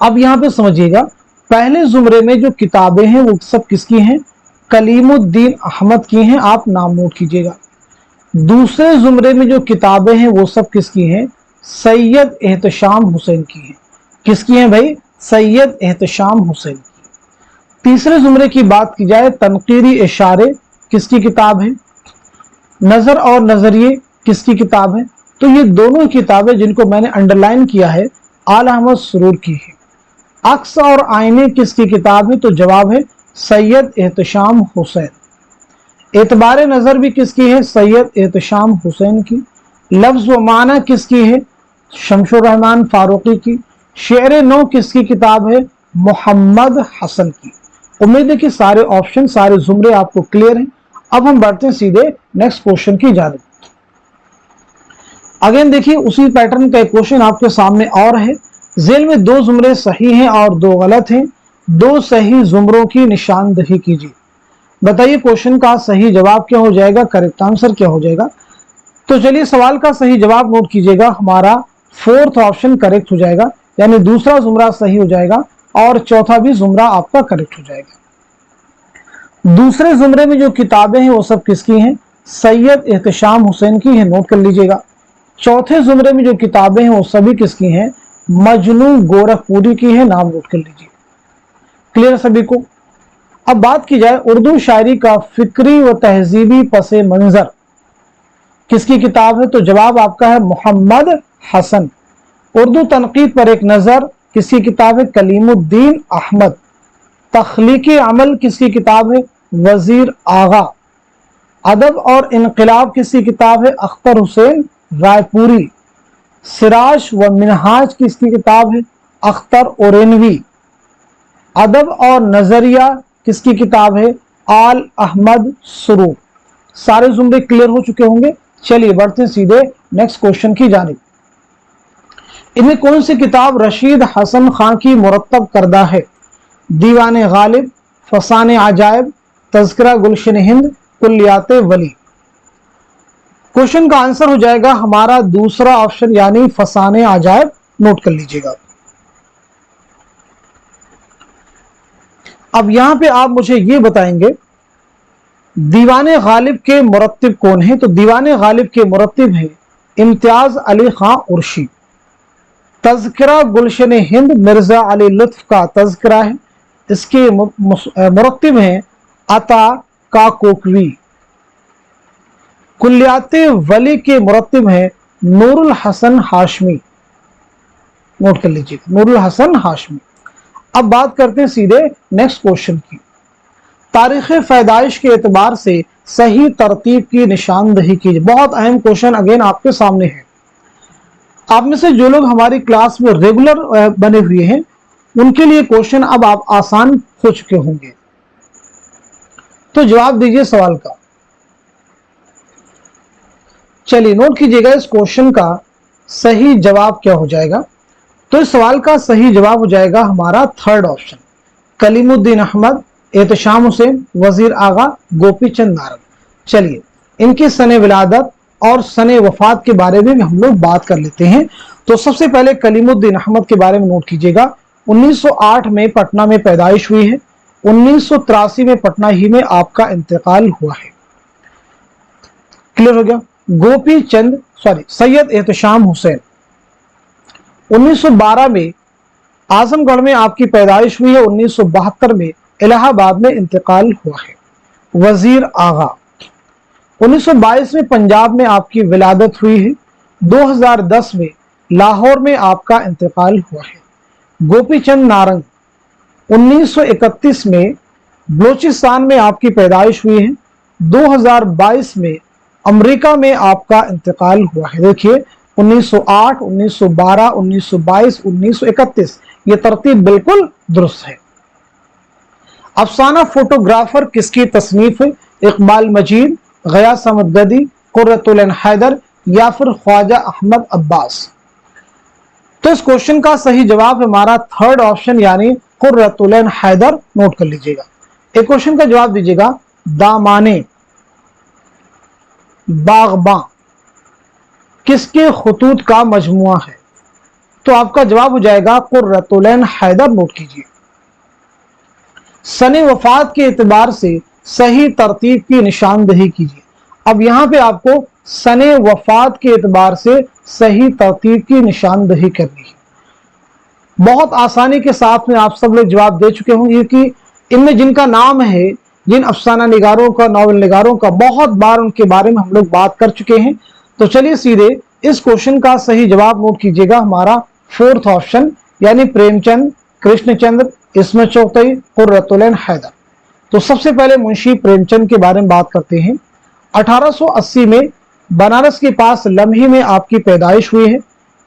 अब यहां पे समझिएगा, पहले जुमरे में जो किताबें हैं वो सब किसकी हैं? कलीमुद्दीन अहमद की हैं, आप नाम नोट कीजिएगा। दूसरे जुमरे में जो किताबें हैं वो सब किसकी हैं? सैयद एहतशाम हुसैन की हैं। किसकी हैं भाई? सैयद एहतशाम हुसैन की। तीसरे जुमरे की बात की जाए, तनकीरी इशारे किसकी किताब है? नजर और नजरिए किसकी किताब है? तो ये दोनों किताबें जिनको मैंने अंडरलाइन किया है, आला अहमद सुरूर की है। अक्स और आईने किसकी किताब है? तो जवाब है सैयद एहतशाम हुसैन। एतबार नजर भी किसकी है? सैयद एहतशाम हुसैन की। लफ्ज व माना किसकी है? शमशुर रहमान फारूकी की। शेर नो किसकी किताब है? मोहम्मद हसन की। उम्मीद है कि सारे ऑप्शन, सारे जुमरे आपको क्लियर हैं। अब हम बढ़ते हैं सीधे नेक्स्ट क्वेश्चन की जानिब। अगेन देखिए, उसी पैटर्न का एक क्वेश्चन आपके सामने और है। जेल में दो जुमरे सही हैं और दो गलत हैं, दो सही जुमरों की निशानदही कीजिए। बताइए क्वेश्चन का सही जवाब क्या हो जाएगा, करेक्ट आंसर क्या हो जाएगा। तो चलिए, सवाल का सही जवाब नोट कीजिएगा। हमारा फोर्थ ऑप्शन करेक्ट हो जाएगा, यानी दूसरा जुमरा सही हो जाएगा और चौथा भी जुमरा आपका करेक्ट हो जाएगा। दूसरे जुमरे में जो किताबें हैं वो सब किसकी हैं? सैयद एहतशाम हुसैन की है, नोट कर लीजिएगा। चौथे जुमरे में जो किताबें हैं वो सभी किसकी हैं? मजनू गोरखपुरी की है, नाम नोट कर लीजिए। क्लियर सभी को? अब बात की जाए उर्दू शायरी का फिक्री व तहजीबी पसे मंजर किसकी किताब है? तो जवाब आपका है मोहम्मद हसन। उर्दू तनकीद पर एक नजर किसकी किताब है? कलीमुद्दीन अहमद। तख्लीकी अमल किसकी किताब है? वजीर आगा। अदब और इनकलाब किसकी किताब है? अख्तर हुसैन रायपुरी। सिराज व मिनहाज किसकी किताब है? अख्तर ओरेनवी। अदब और नजरिया किसकी किताब है? आल अहमद सुरूर। सारे जुमरे क्लियर हो चुके होंगे। चलिए बढ़ते हैं सीधे नेक्स्ट क्वेश्चन की जानिब। इनमें कौन सी किताब रशीद हसन खां की मुरत्तब करदा है? दीवाने गालिब, फसाने अजायब, तज़किरा गुलशन हिंद, कुल्लियाते वली। क्वेश्चन का आंसर हो जाएगा हमारा दूसरा ऑप्शन, यानी फसाने अजायब, नोट कर लीजिएगा। अब यहां पे आप मुझे ये बताएंगे दीवाने गालिब के मुरत्तिब कौन है? तो दीवाने गालिब के मुरत्तिब है इम्तियाज अली खां उर्शी। तज़किरा गुलशन हिंद मिर्जा अली लुत्फ का तज़किरा है, इसके मुरत्तिब हैं अता काकोकवी। कुल्लियाते वली के मुरत्तिब हैं नूरुल हसन हाशमी, नोट कर लीजिए, नूरुल हसन हाशमी। अब बात करते हैं सीधे नेक्स्ट क्वेश्चन की। तारीख पैदाइश के एतबार से सही तरतीब की निशानदही कीजिए। बहुत अहम क्वेश्चन अगेन आपके सामने है। आप में से जो लोग हमारी क्लास में रेगुलर बने हुए हैं उनके लिए क्वेश्चन अब आप आसान हो चुके होंगे। तो जवाब दीजिए सवाल का। चलिए नोट कीजिएगा, इस क्वेश्चन का सही जवाब क्या हो जाएगा। तो इस सवाल का सही जवाब हो जाएगा हमारा थर्ड ऑप्शन, कलीमुद्दीन अहमद, एहतशाम हुसैन, वजीर आगा, गोपी चंद नारंग। चलिए इनकी सने विलादत और सने वफात के बारे में हम लोग बात कर लेते हैं। तो सबसे पहले कलीमुद्दीन अहमद के बारे में नोट कीजिएगा। 1908 में पटना में पैदाइश हुई है, 1983 में पटना ही में आपका इंतकाल हुआ है। क्लियर हो गया। गोपी चंद सैयद एहतशाम हुसैन 1912 में आजमगढ़ में आपकी पैदाइश हुई है, 1972 में इलाहाबाद में इंतकाल हुआ है। वजीर आगा 1922 में पंजाब में आपकी विलादत हुई है, 2010 में लाहौर में आपका इंतकाल हुआ है। गोपी चंद नारंग 1931 में बलोचिस्तान में आपकी पैदाइश हुई है, 2022 में अमेरिका में आपका इंतकाल हुआ है। देखिए 1908, 1912, 1922, 1931, ये तरतीब बिल्कुल दुरुस्त है। अफसाना फोटोग्राफर किसकी तसनीफ है? इकबाल मजीद, गयास अहमद गदी, कुर्रतुल ऐन हैदर या फिर ख्वाजा अहमद अब्बास। तो इस क्वेश्चन का सही जवाब हमारा थर्ड ऑप्शन यानी कुर्रतुल ऐन हैदर। नोट कर लीजिएगा। एक क्वेश्चन का जवाब दीजिएगा, दामाने बागबां किसके खुतूत का मजमुआ है? तो आपका जवाब हो जाएगा कुर्रतुल ऐन हैदर। नोट कीजिए। सने वफात के एतबार से सही तरतीब की निशानदही कीजिए। अब यहां पे आपको सने वफात के एतबार से सही तरतीब की निशानदही करनी है। बहुत आसानी के साथ में आप सब लोग जवाब दे चुके होंगे कि इनमें जिनका नाम है, जिन अफसाना निगारों का, नॉवल निगारों का, बहुत बार उनके बारे में हम लोग बात कर चुके हैं। तो चलिए सीधे इस क्वेश्चन का सही जवाब नोट कीजिएगा, हमारा फोर्थ ऑप्शन यानी प्रेमचंद, कृष्णचंद्र, इस्मत चौधरी, कुर्रतुल ऐन हैदर। तो सबसे पहले मुंशी प्रेमचंद के बारे में बात करते हैं। 1880 में बनारस के पास लम्ही में आपकी पैदाइश हुई है।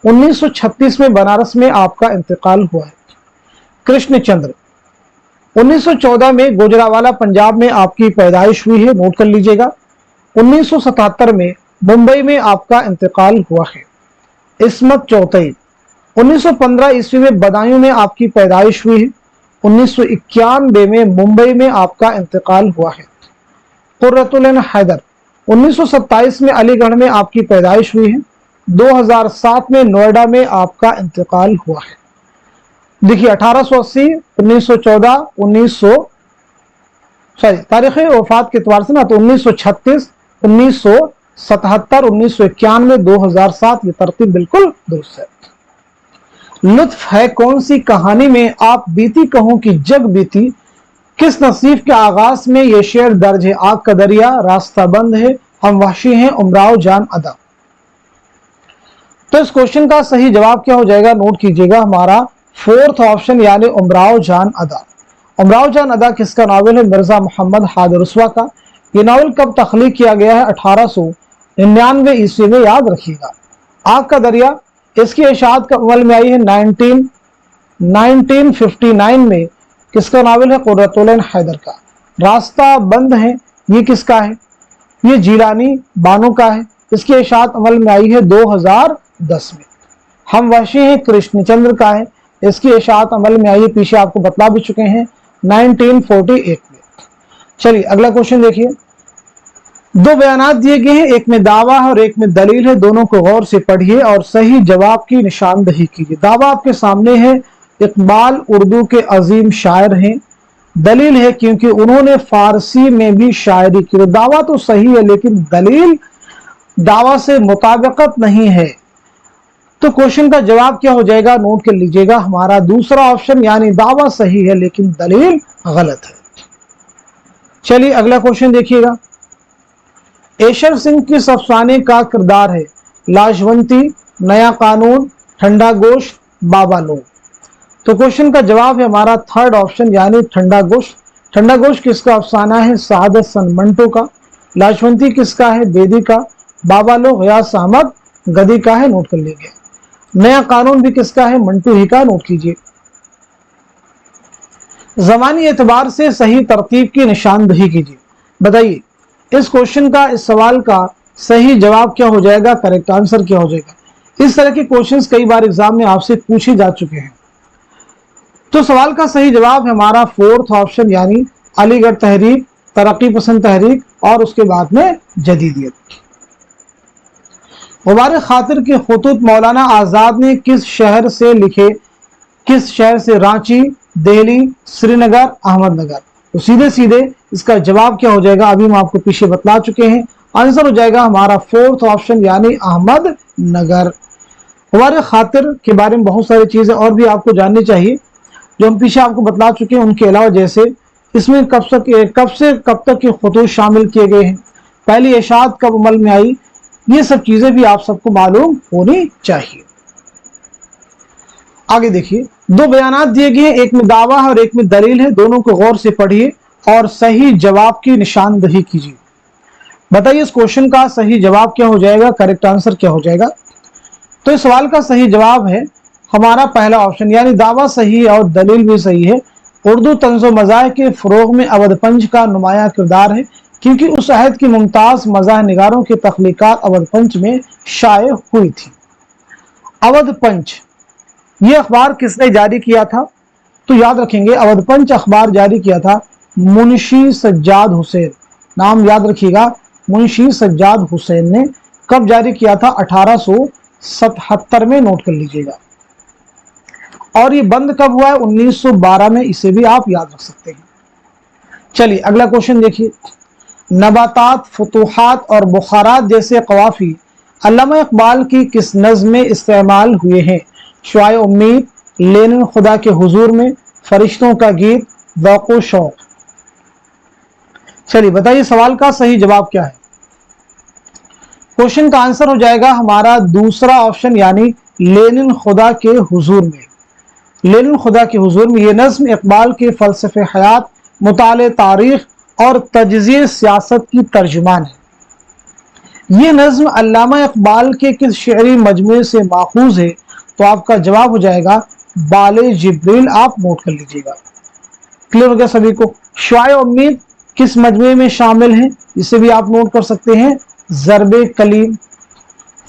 1936 में बनारस में आपका इंतकाल हुआ है। कृष्णचंद्र 1914 में गुजरावाला पंजाब में आपकी पैदाइश हुई है। नोट कर लीजिएगा। 1977 में मुंबई में आपका इंतकाल हुआ है। इस्मत चौधरी 1915 ईस्वी में बदायूं में आपकी पैदाइश हुई है। 1991 में मुंबई में आपका इंतकाल हुआ है। कुर्रतुल ऐन हैदर 1927 में अलीगढ़ में आपकी पैदाइश हुई है। 2007 में नोएडा में आपका इंतकाल हुआ है। देखिए 1880, 1914, 1900 तारीख वफात के एतबार से ना, तो 1936, 1977, 1991, 2007 ये तरतीब बिल्कुल दुरुस्त है। लुत्फ है कौन सी कहानी में आप बीती कहूं कि जग बीती, किस नसीब के आगाज में ये शेर दर्ज है? आग का दरिया, रास्ता बंद है, हम वहशी हैं, उमराव जान अदा। तो इस क्वेश्चन का सही जवाब क्या हो जाएगा? नोट कीजिएगा, हमारा फोर्थ ऑप्शन यानी उमराव जान अदा। उमराव जान अदा किसका नावल है? मिर्जा मोहम्मद हादर रुस्वा का। ये नावल कब तख्लीक किया गया है? 1899 ईस्वी में, याद रखिएगा। आग का दरिया इसकी इशाअत कब अमल में आई है? 1959 में। किसका नावल है? कुर्रतुल ऐन हैदर का। रास्ता बंद है ये किसका है? ये जीलानी बानो का है। इसकी इशाअत अमल में आई है 2010 में। हम वहशी हैं कृष्णचंद्र का है। इसकी इशाअत अमल में आई है, पीछे आपको बता भी चुके हैं, 1948 में। चलिए अगला क्वेश्चन देखिए। दो बयानात दिए गए हैं, एक में दावा है और एक में दलील है। दोनों को गौर से पढ़िए और सही जवाब की निशानदही कीजिए। दावा आपके सामने है, इकबाल उर्दू के अजीम शायर हैं। दलील है क्योंकि उन्होंने फारसी में भी शायरी की। तो दावा तो सही है लेकिन दलील दावा से मुताबिकत नहीं है। तो क्वेश्चन का जवाब क्या हो जाएगा? नोट कर लीजिएगा, हमारा दूसरा ऑप्शन यानी दावा सही है लेकिन दलील गलत है। चलिए अगला क्वेश्चन देखिएगा। ऐशर सिंह किस अफसाने का किरदार है? लाजवंती, नया कानून, ठंडा गोश्त, बाबा लोग। तो क्वेश्चन का जवाब है हमारा थर्ड ऑप्शन यानी ठंडा गोश्त। ठंडा गोश्त किसका अफसाना है? सादत सन मंटो का। लाजवंती किसका है? बेदी का। बाबा लोग गयास अहमद गदी का है। नोट कर लीजिए। नया कानून भी किसका है? मंटू ही का। नोट कीजिए। ज़मानी एतबार से सही तरतीब की निशानदही कीजिए। बताइए इस क्वेश्चन का, इस सवाल का सही जवाब क्या हो जाएगा? करेक्ट आंसर क्या हो जाएगा? इस तरह के क्वेश्चंस कई बार एग्जाम में आपसे पूछे जा चुके हैं। तो सवाल का सही जवाब है हमारा फोर्थ ऑप्शन यानी अलीगढ़ तहरीक, तरक्की पसंद तहरीक और उसके बाद में जदीदियत। गुबार खातिर के खुतूत मौलाना आजाद ने किस शहर से लिखे? किस शहर से? रांची, दिल्ली, श्रीनगर, अहमदनगर। तो सीधे सीधे इसका जवाब क्या हो जाएगा? अभी हम आपको पीछे बतला चुके हैं। आंसर हो जाएगा हमारा फोर्थ ऑप्शन यानी अहमदनगर। गुबार खातिर के बारे में बहुत सारी चीजें और भी आपको जाननी चाहिए जो हम पीछे आपको बतला चुके हैं। उनके अलावा जैसे इसमें कब से कब तक के खुतूत शामिल किए गए हैं, पहली इशाअत कब अमल में आई, ये सब चीजें भी आप सबको मालूम होनी चाहिए। आगे देखिए, दो बयानात दिए गए हैं, एक में दावा है और एक में दलील है। दोनों को गौर से पढ़िए और सही जवाब की निशानदही कीजिए। बताइए इस क्वेश्चन का सही जवाब क्या हो जाएगा? करेक्ट आंसर क्या हो जाएगा? तो इस सवाल का सही जवाब है हमारा पहला ऑप्शन यानी दावा सही है और दलील भी सही है। उर्दू तंज़ो मज़ाह के फ़रोग़ में अवध पंच का नुमायां किरदार है, क्योंकि उस अहद की मुमताज़ मज़ाह निगारों की तख्लीक़ात अवध पंच में शाये हुई थी। अवध पंच ये अखबार किसने जारी किया था? तो याद रखेंगे, अवध पंच अखबार जारी किया था मुंशी सज्जाद हुसैन। नाम याद रखिएगा, मुंशी सज्जाद हुसैन ने। कब जारी किया था? 1877 में, नोट कर लीजिएगा। और ये बंद कब हुआ है? 1912 में। इसे भी आप याद रख सकते हैं। चलिए अगला क्वेश्चन देखिए। नबातात, फुतूहात और बुखारात जैसे कवाफी अल्लामा इकबाल की किस नज़्म में इस्तेमाल हुए हैं? शुआए उम्मीद, लेनिन खुदा के हुजूर में, फरिश्तों का गीत, ज़ौक़ शौक़। चलिए बताइए सवाल का सही जवाब क्या है। क्वेश्चन का आंसर हो जाएगा हमारा दूसरा ऑप्शन, यानी लेनिन खुदा के हुजूर में। लेनिन खुदा के हुजूर में ये नज़्म इकबाल के फ़लसफ़े हयात, मुताले तारीख़ और तजज़िये सियासत की तर्जुमान है। ये नज़्म अल्लामा इकबाल के किस शेरी मजमूए से माखूज़ है? तो आपका जवाब हो जाएगा बाले जिब्रील। आप नोट कर लीजिएगा। क्लियर हो गया सभी को? शुआए उम्मीद किस मजमूए में शामिल है? इसे भी आप नोट कर सकते हैं, ज़रबे कलीम।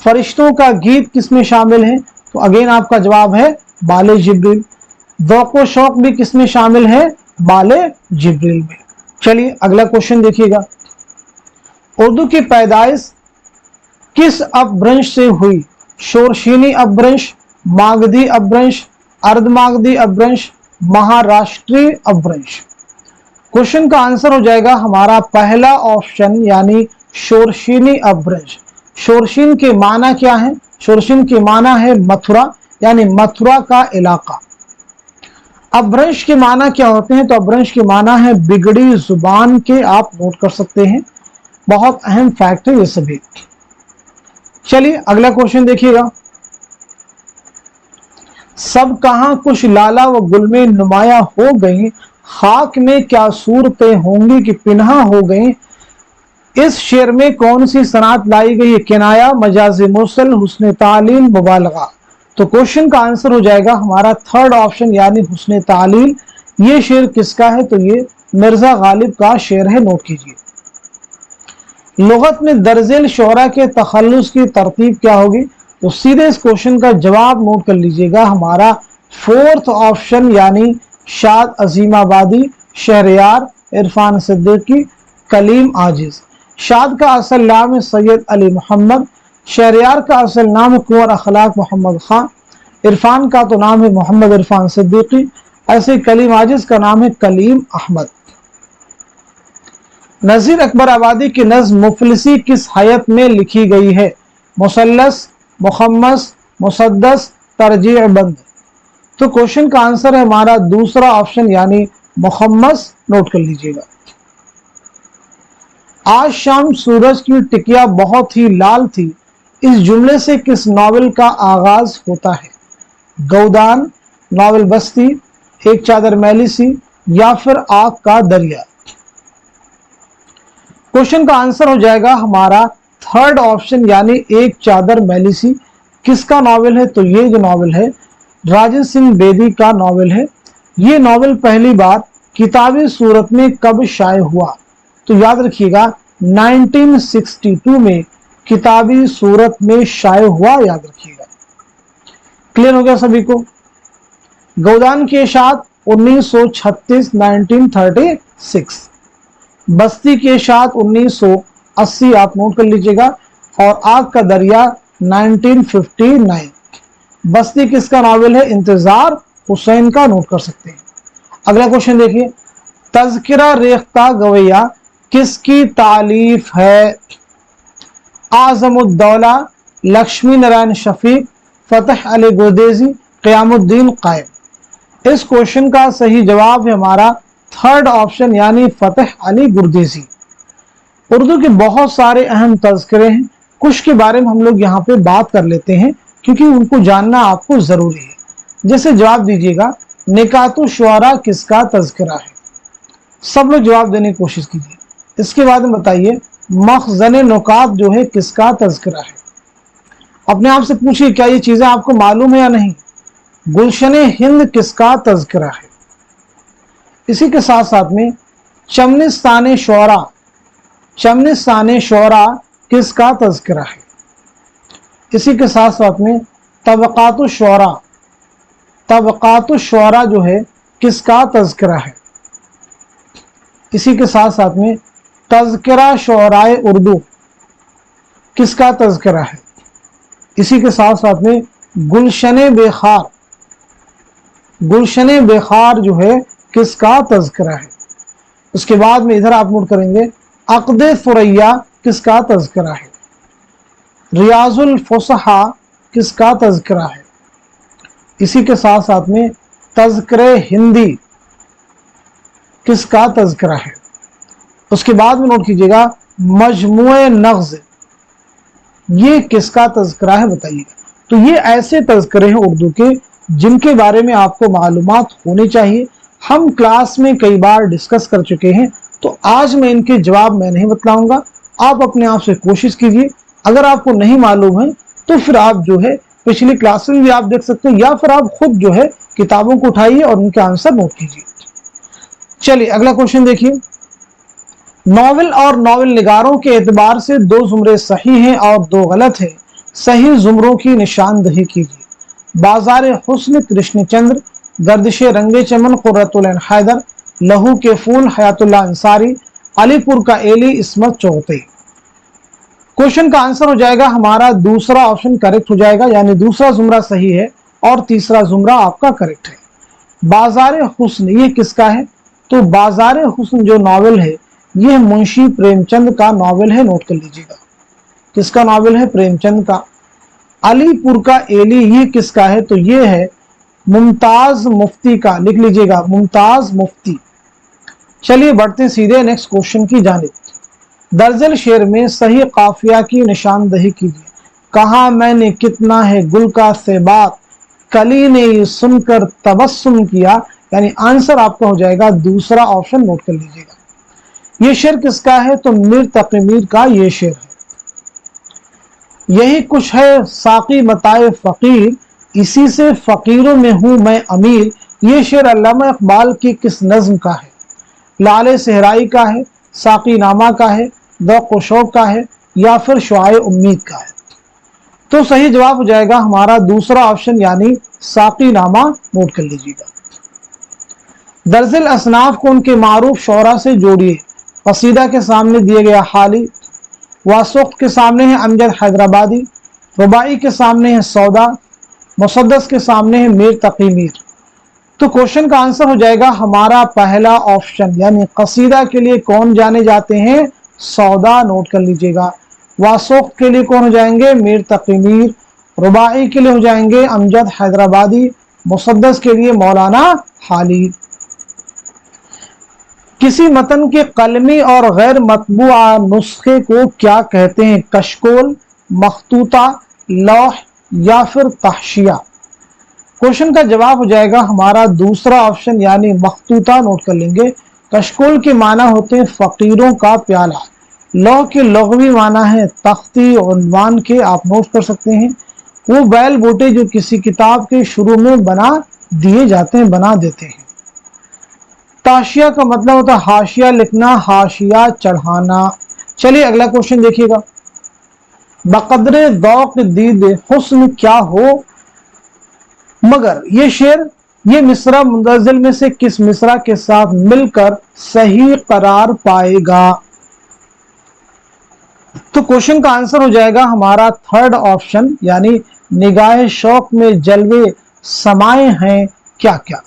फरिश्तों का गीत किस में शामिल है? तो अगेन आपका जवाब है बाले जिब्रील। ज़ौक़ व शौक़ भी किस में शामिल है? बाले जिब्रील में। चलिए अगला क्वेश्चन देखिएगा। उर्दू की पैदाइश किस अपभ्रंश से हुई? शोरशीनी अपभ्रंश, मागधी अपभ्रंश, अर्धमागधी अपभ्रंश, महाराष्ट्रीय अपभ्रंश। क्वेश्चन का आंसर हो जाएगा हमारा पहला ऑप्शन, यानी शोरशीनी अपभ्रंश। शोरशीन के माना क्या है? शोरशीन के माना है मथुरा, यानी मथुरा का इलाका। अपभ्रंश के माना क्या होते हैं? तो अपभ्रंश के माना है बिगड़ी जुबान के। आप नोट कर सकते हैं, बहुत अहम फैक्ट है ये सभी। चलिए अगला क्वेश्चन देखिएगा। सब कहां कुछ लाला व गुल में नुमाया हो गई, खाक में क्या सूरतें होंगी कि पिन्हा हो गई। इस शेर में कौन सी सनात लाई गई है? किनाया, मजाजी मुरसल, हुस्न तालील, मुबालगा। तो क्वेश्चन का आंसर हो जाएगा हमारा थर्ड ऑप्शन, यानी हुस्न तालील। ये शेर किसका है? तो ये मिर्जा गालिब का शेर है। नोट कीजिए। लुगत में दर्जेल शोहरा के तखल्लुस की तरतीब क्या होगी? तो सीधे इस क्वेश्चन का जवाब नोट कर लीजिएगा, हमारा फोर्थ ऑप्शन, यानी शाद अजीमाबादी, शहरयार, इरफान सिद्दीकी, कलीम आजिज। शाद का असल नाम है सैयद अली मोहम्मद, शहरयार का असल नाम है कुंवर अखलाक मोहम्मद खान, इरफान का तो नाम है मोहम्मद इरफान सिद्दीकी, ऐसे कलीम आजिज का नाम है कलीम अहमद। नज़ीर अकबर आबादी की नज़्म मुफलिसी किस हैत में लिखी गई है? मुसल्लस, मुखम्मस, मुसद्दस, तरजीह बंद। तो क्वेश्चन का आंसर है हमारा दूसरा ऑप्शन, यानी मुखम्मस। नोट कर लीजिएगा। आज शाम सूरज की टिकिया बहुत ही लाल थी, इस जुमले से किस नॉवेल का आगाज होता है? गौदान, नॉवेल बस्ती, एक चादर मैली सी, या फिर आग का दरिया। क्वेश्चन का आंसर हो जाएगा हमारा थर्ड ऑप्शन, यानी एक चादर मैली सी। किसका नॉवेल है? तो ये जो नॉवेल है राजन सिंह बेदी का नॉवेल है। ये नॉवेल पहली बार किताबी सूरत में कब शाये हुआ? तो याद रखिएगा 1962 में किताबी सूरत में शाये हुआ, याद रखिएगा। क्लियर हो गया सभी को? गौदान की इशात 1936, 1936। बस्ती की इशात 1980, आप नोट कर लीजिएगा। और आग का दरिया 1959। बस्ती किसका नॉवेल है? इंतजार हुसैन का। नोट कर सकते हैं। अगला क्वेश्चन देखिए। तज़किरा रेख्ता गवैया किसकी तालीफ है? आज़मुद्दौला, लक्ष्मी नारायण शफीक, फतह अली गुरदेजी, क़यामुद्दीन क़ाइम। इस क्वेश्चन का सही जवाब है हमारा थर्ड ऑप्शन, यानी फतह अली गुरदेजी। उर्दू के बहुत सारे अहम तज़किरे हैं, कुछ के बारे में हम लोग यहाँ पे बात कर लेते हैं क्योंकि उनको जानना आपको जरूरी है। जैसे जवाब दीजिएगा, निकातु शुआरा किसका तज़किरा है? सब लोग जवाब देने की कोशिश कीजिए। इसके बाद में बताइए, मखज़न नुकात जो है किसका तज़किरा है? अपने आप से पूछिए, क्या ये चीजें आपको मालूम है या नहीं? गुलशन हिंद किसका तज़किरा है? इसी के साथ साथ में चमनिस्तान शोरा, चमनिस्तान शोरा किसका तज़किरा है? इसी के साथ साथ में तबक़ातुश शोरा, तबक़ातुश शोरा जो है किसका तज़किरा है? इसी के साथ साथ में तज़किरा शोराए उर्दू किसका तज़किरा है? इसी के साथ साथ में गुलशन बेखार, गुलशन बेखार जो है किसका तज़किरा है? उसके बाद में इधर आप नोट करेंगे अक़द सुरैया किसका तज़किरा है? रियाजुल फुसहा किसका तज़किरा है? इसी के साथ साथ में तज़किरे हिंदी किसका तज़किरा है? उसके बाद में नोट कीजिएगा मजमुए नग़्ज़, ये किसका तज़किरा है बताइएगा। तो ये ऐसे तज़किरे हैं उर्दू के जिनके बारे में आपको मालूमात होनी चाहिए। हम क्लास में कई बार डिस्कस कर चुके हैं, तो आज मैं इनके जवाब मैं नहीं बतलाऊंगा, आप अपने आप से कोशिश कीजिए। अगर आपको नहीं मालूम है तो फिर आप जो है पिछली क्लास में भी आप देख सकते हैं, या फिर आप खुद जो है किताबों को उठाइए और उनके आंसर नोट कीजिए। चलिए अगला क्वेश्चन देखिए। नॉवल और नॉवल निगारों के एतबार से 2 जुमरे सही हैं और 2 गलत हैं, सही जुमरों की निशानदही कीजिए। बाजार हुस्न कृष्णचंद्र, गर्दिश रंगे चमन कुर्रतुल ऐन हैदर, लहू के फूल हयातुल्लाह अंसारी, अलीपुर का एली इस्मत चौथे। क्वेश्चन का आंसर हो जाएगा हमारा दूसरा ऑप्शन करेक्ट हो जाएगा, यानी दूसरा जुमरा सही है और तीसरा जुमरा आपका करेक्ट है। बाजार हुस्न ये किसका है? तो बाजार हुस्न जो नॉवेल है ये मुंशी प्रेमचंद का नॉवेल है, नोट कर लीजिएगा। किसका नॉवेल है? प्रेमचंद का। अलीपुर का एली ये किसका है? तो ये है मुमताज मुफ्ती का, लिख लीजिएगा मुमताज मुफ्ती। चलिए बढ़ते हैं सीधे नेक्स्ट क्वेश्चन की जानिब। दर्जल शेर में सही काफिया की निशानदही कीजिए। कहा मैंने कितना है गुल का सेबात, कली ने ये सुनकर तबस्सुम किया, यानी आंसर आपका हो जाएगा दूसरा ऑप्शन, नोट कर लीजिएगा। ये शेर किसका है? तो मीर तक़ी मीर का ये शेर है। यही कुछ है साकी मताए फकीर, इसी से फकीरों में हूं मैं अमीर, ये शेर अल्लामा इकबाल की किस नज्म का है? लाले सहराई का है, साकी नामा का है, ज़ौक़ शौक़ का है, या फिर शुआए उम्मीद का है? तो सही जवाब हो जाएगा हमारा दूसरा ऑप्शन, यानी साकी नामा, नोट कर लीजिएगा। दर्जल असनाफ को उनके मारूफ शौरा से जोड़िए। कसीदा के सामने दिए गया हाली, वासुक्त के सामने है अमजद हैदराबादी, रुबाई के सामने है सौदा, मुसद्दस के सामने है मीर तक़ी मीर। तो क्वेश्चन का आंसर हो जाएगा हमारा पहला ऑप्शन, यानी कसीदा के लिए कौन जाने जाते हैं? सौदा, नोट कर लीजिएगा। वासुक्त के लिए कौन हो जाएंगे? मीर तक़ी मीर। रुबाई के लिए हो जाएंगे अमजद हैदराबादी। मुसद्दस के लिए मौलाना हाली। किसी मतन के कलमी और गैर मतबूआ नुस्खे को क्या कहते हैं? कशकोल, मखतूता, लौह, या फिर तहशिया? क्वेश्चन का जवाब हो जाएगा हमारा दूसरा ऑप्शन, यानी मखतूता, नोट कर लेंगे। कशकोल के माना होते हैं फकीरों का प्याला। लौह के लग़वी माना है तख्ती उन्वान के, आप नोट कर सकते हैं। वो बैल बूटे जो किसी किताब के शुरू में बना दिए जाते हैं, बना देते हैं। ताशिया का मतलब होता है हाशिया लिखना, हाशिया चढ़ाना। चलिए अगला क्वेश्चन देखिएगा। बकदरे ज़ौक़ दीद हुस्न क्या हो मगर, ये शेर ये मिसरा मुंदजिल में से किस मिसरा के साथ मिलकर सही करार पाएगा? तो क्वेश्चन का आंसर हो जाएगा हमारा थर्ड ऑप्शन, यानी निगाह शौक में जलवे समाये हैं क्या क्या।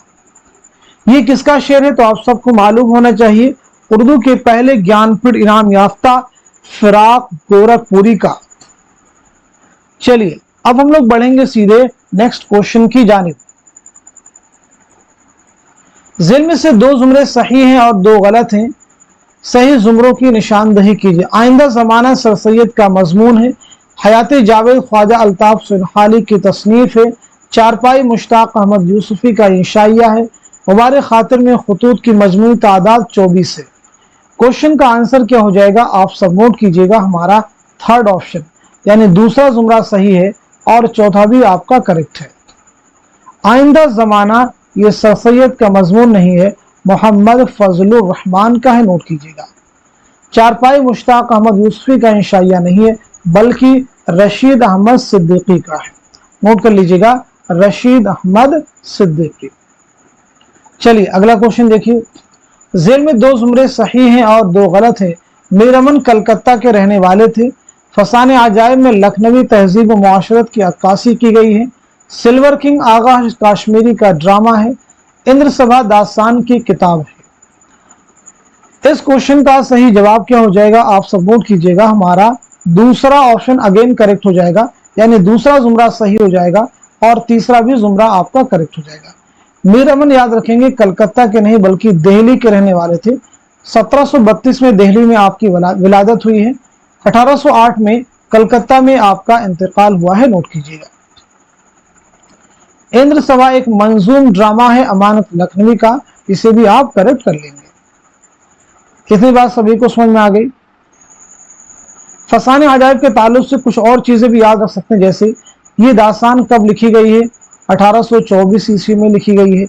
ये किसका शेर है? तो आप सबको मालूम होना चाहिए, उर्दू के पहले ज्ञानपीठ इनाम याफ्ता फिराक गोरखपुरी का। चलिए अब हम लोग बढ़ेंगे सीधे नेक्स्ट क्वेश्चन की जानिब। ज़िल में से 2 जुमरे सही हैं और 2 गलत हैं, सही जुमरों की निशानदही कीजिए। आइंदा ज़माना सर सैयद का मजमून है, हयात जावेद ख्वाजा अल्ताफ सुनहाली की तसनीफ है, चारपाई मुश्ताक अहमद यूसुफी का इंशाइया है, मुबारक खातिर में खतूत की मजमूई तादाद 24 है। क्वेश्चन का आंसर क्या हो जाएगा? आप सब नोट कीजिएगा, हमारा थर्ड ऑप्शन, यानी दूसरा जुमरा सही है और चौथा भी आपका करेक्ट है। आइंदा ज़माना ये सर सैयद का मजमून नहीं है, मोहम्मद फजलुर रहमान का है, नोट कीजिएगा। चारपाई मुश्ताक अहमद यूसुफी का इंशाइया नहीं है, बल्कि रशीद अहमद सिद्दीकी का है, नोट कर लीजिएगा, रशीद अहमद सिद्दीकी। चलिए अगला क्वेश्चन देखिए, जेल में 2 जुमरे सही हैं और 2 गलत हैं। मीर अमन कलकत्ता के रहने वाले थे। फसाने अजायब में लखनवी तहजीब व मुआशरत की अक्कासी की गई है। सिल्वर किंग आगा काश्मीरी का ड्रामा है। इंद्र सभा दास्तान की किताब है। इस क्वेश्चन का सही जवाब क्या हो जाएगा, आप सब नोट कीजिएगा, हमारा दूसरा ऑप्शन अगेन करेक्ट हो जाएगा, यानी दूसरा जुमरा सही हो जाएगा और तीसरा भी जुमरा आपका करेक्ट हो जाएगा। मीर अमन याद रखेंगे कलकत्ता के नहीं बल्कि दिल्ली के रहने वाले थे। 1732 में दिल्ली में आपकी विलादत हुई है। 1808 में कलकत्ता में आपका इंतकाल हुआ है, नोट कीजिएगा। इंद्र सभा एक मंजूम ड्रामा है अमानत लखनवी का, इसे भी आप करेक्ट कर लेंगे। कितनी बात सभी को समझ में आ गई। फसाने अजायब के ताल्लुक से कुछ और चीजें भी याद रख सकते हैं, जैसे ये दास्तान कब लिखी गई है, 1824 ईस्वी में लिखी गई है,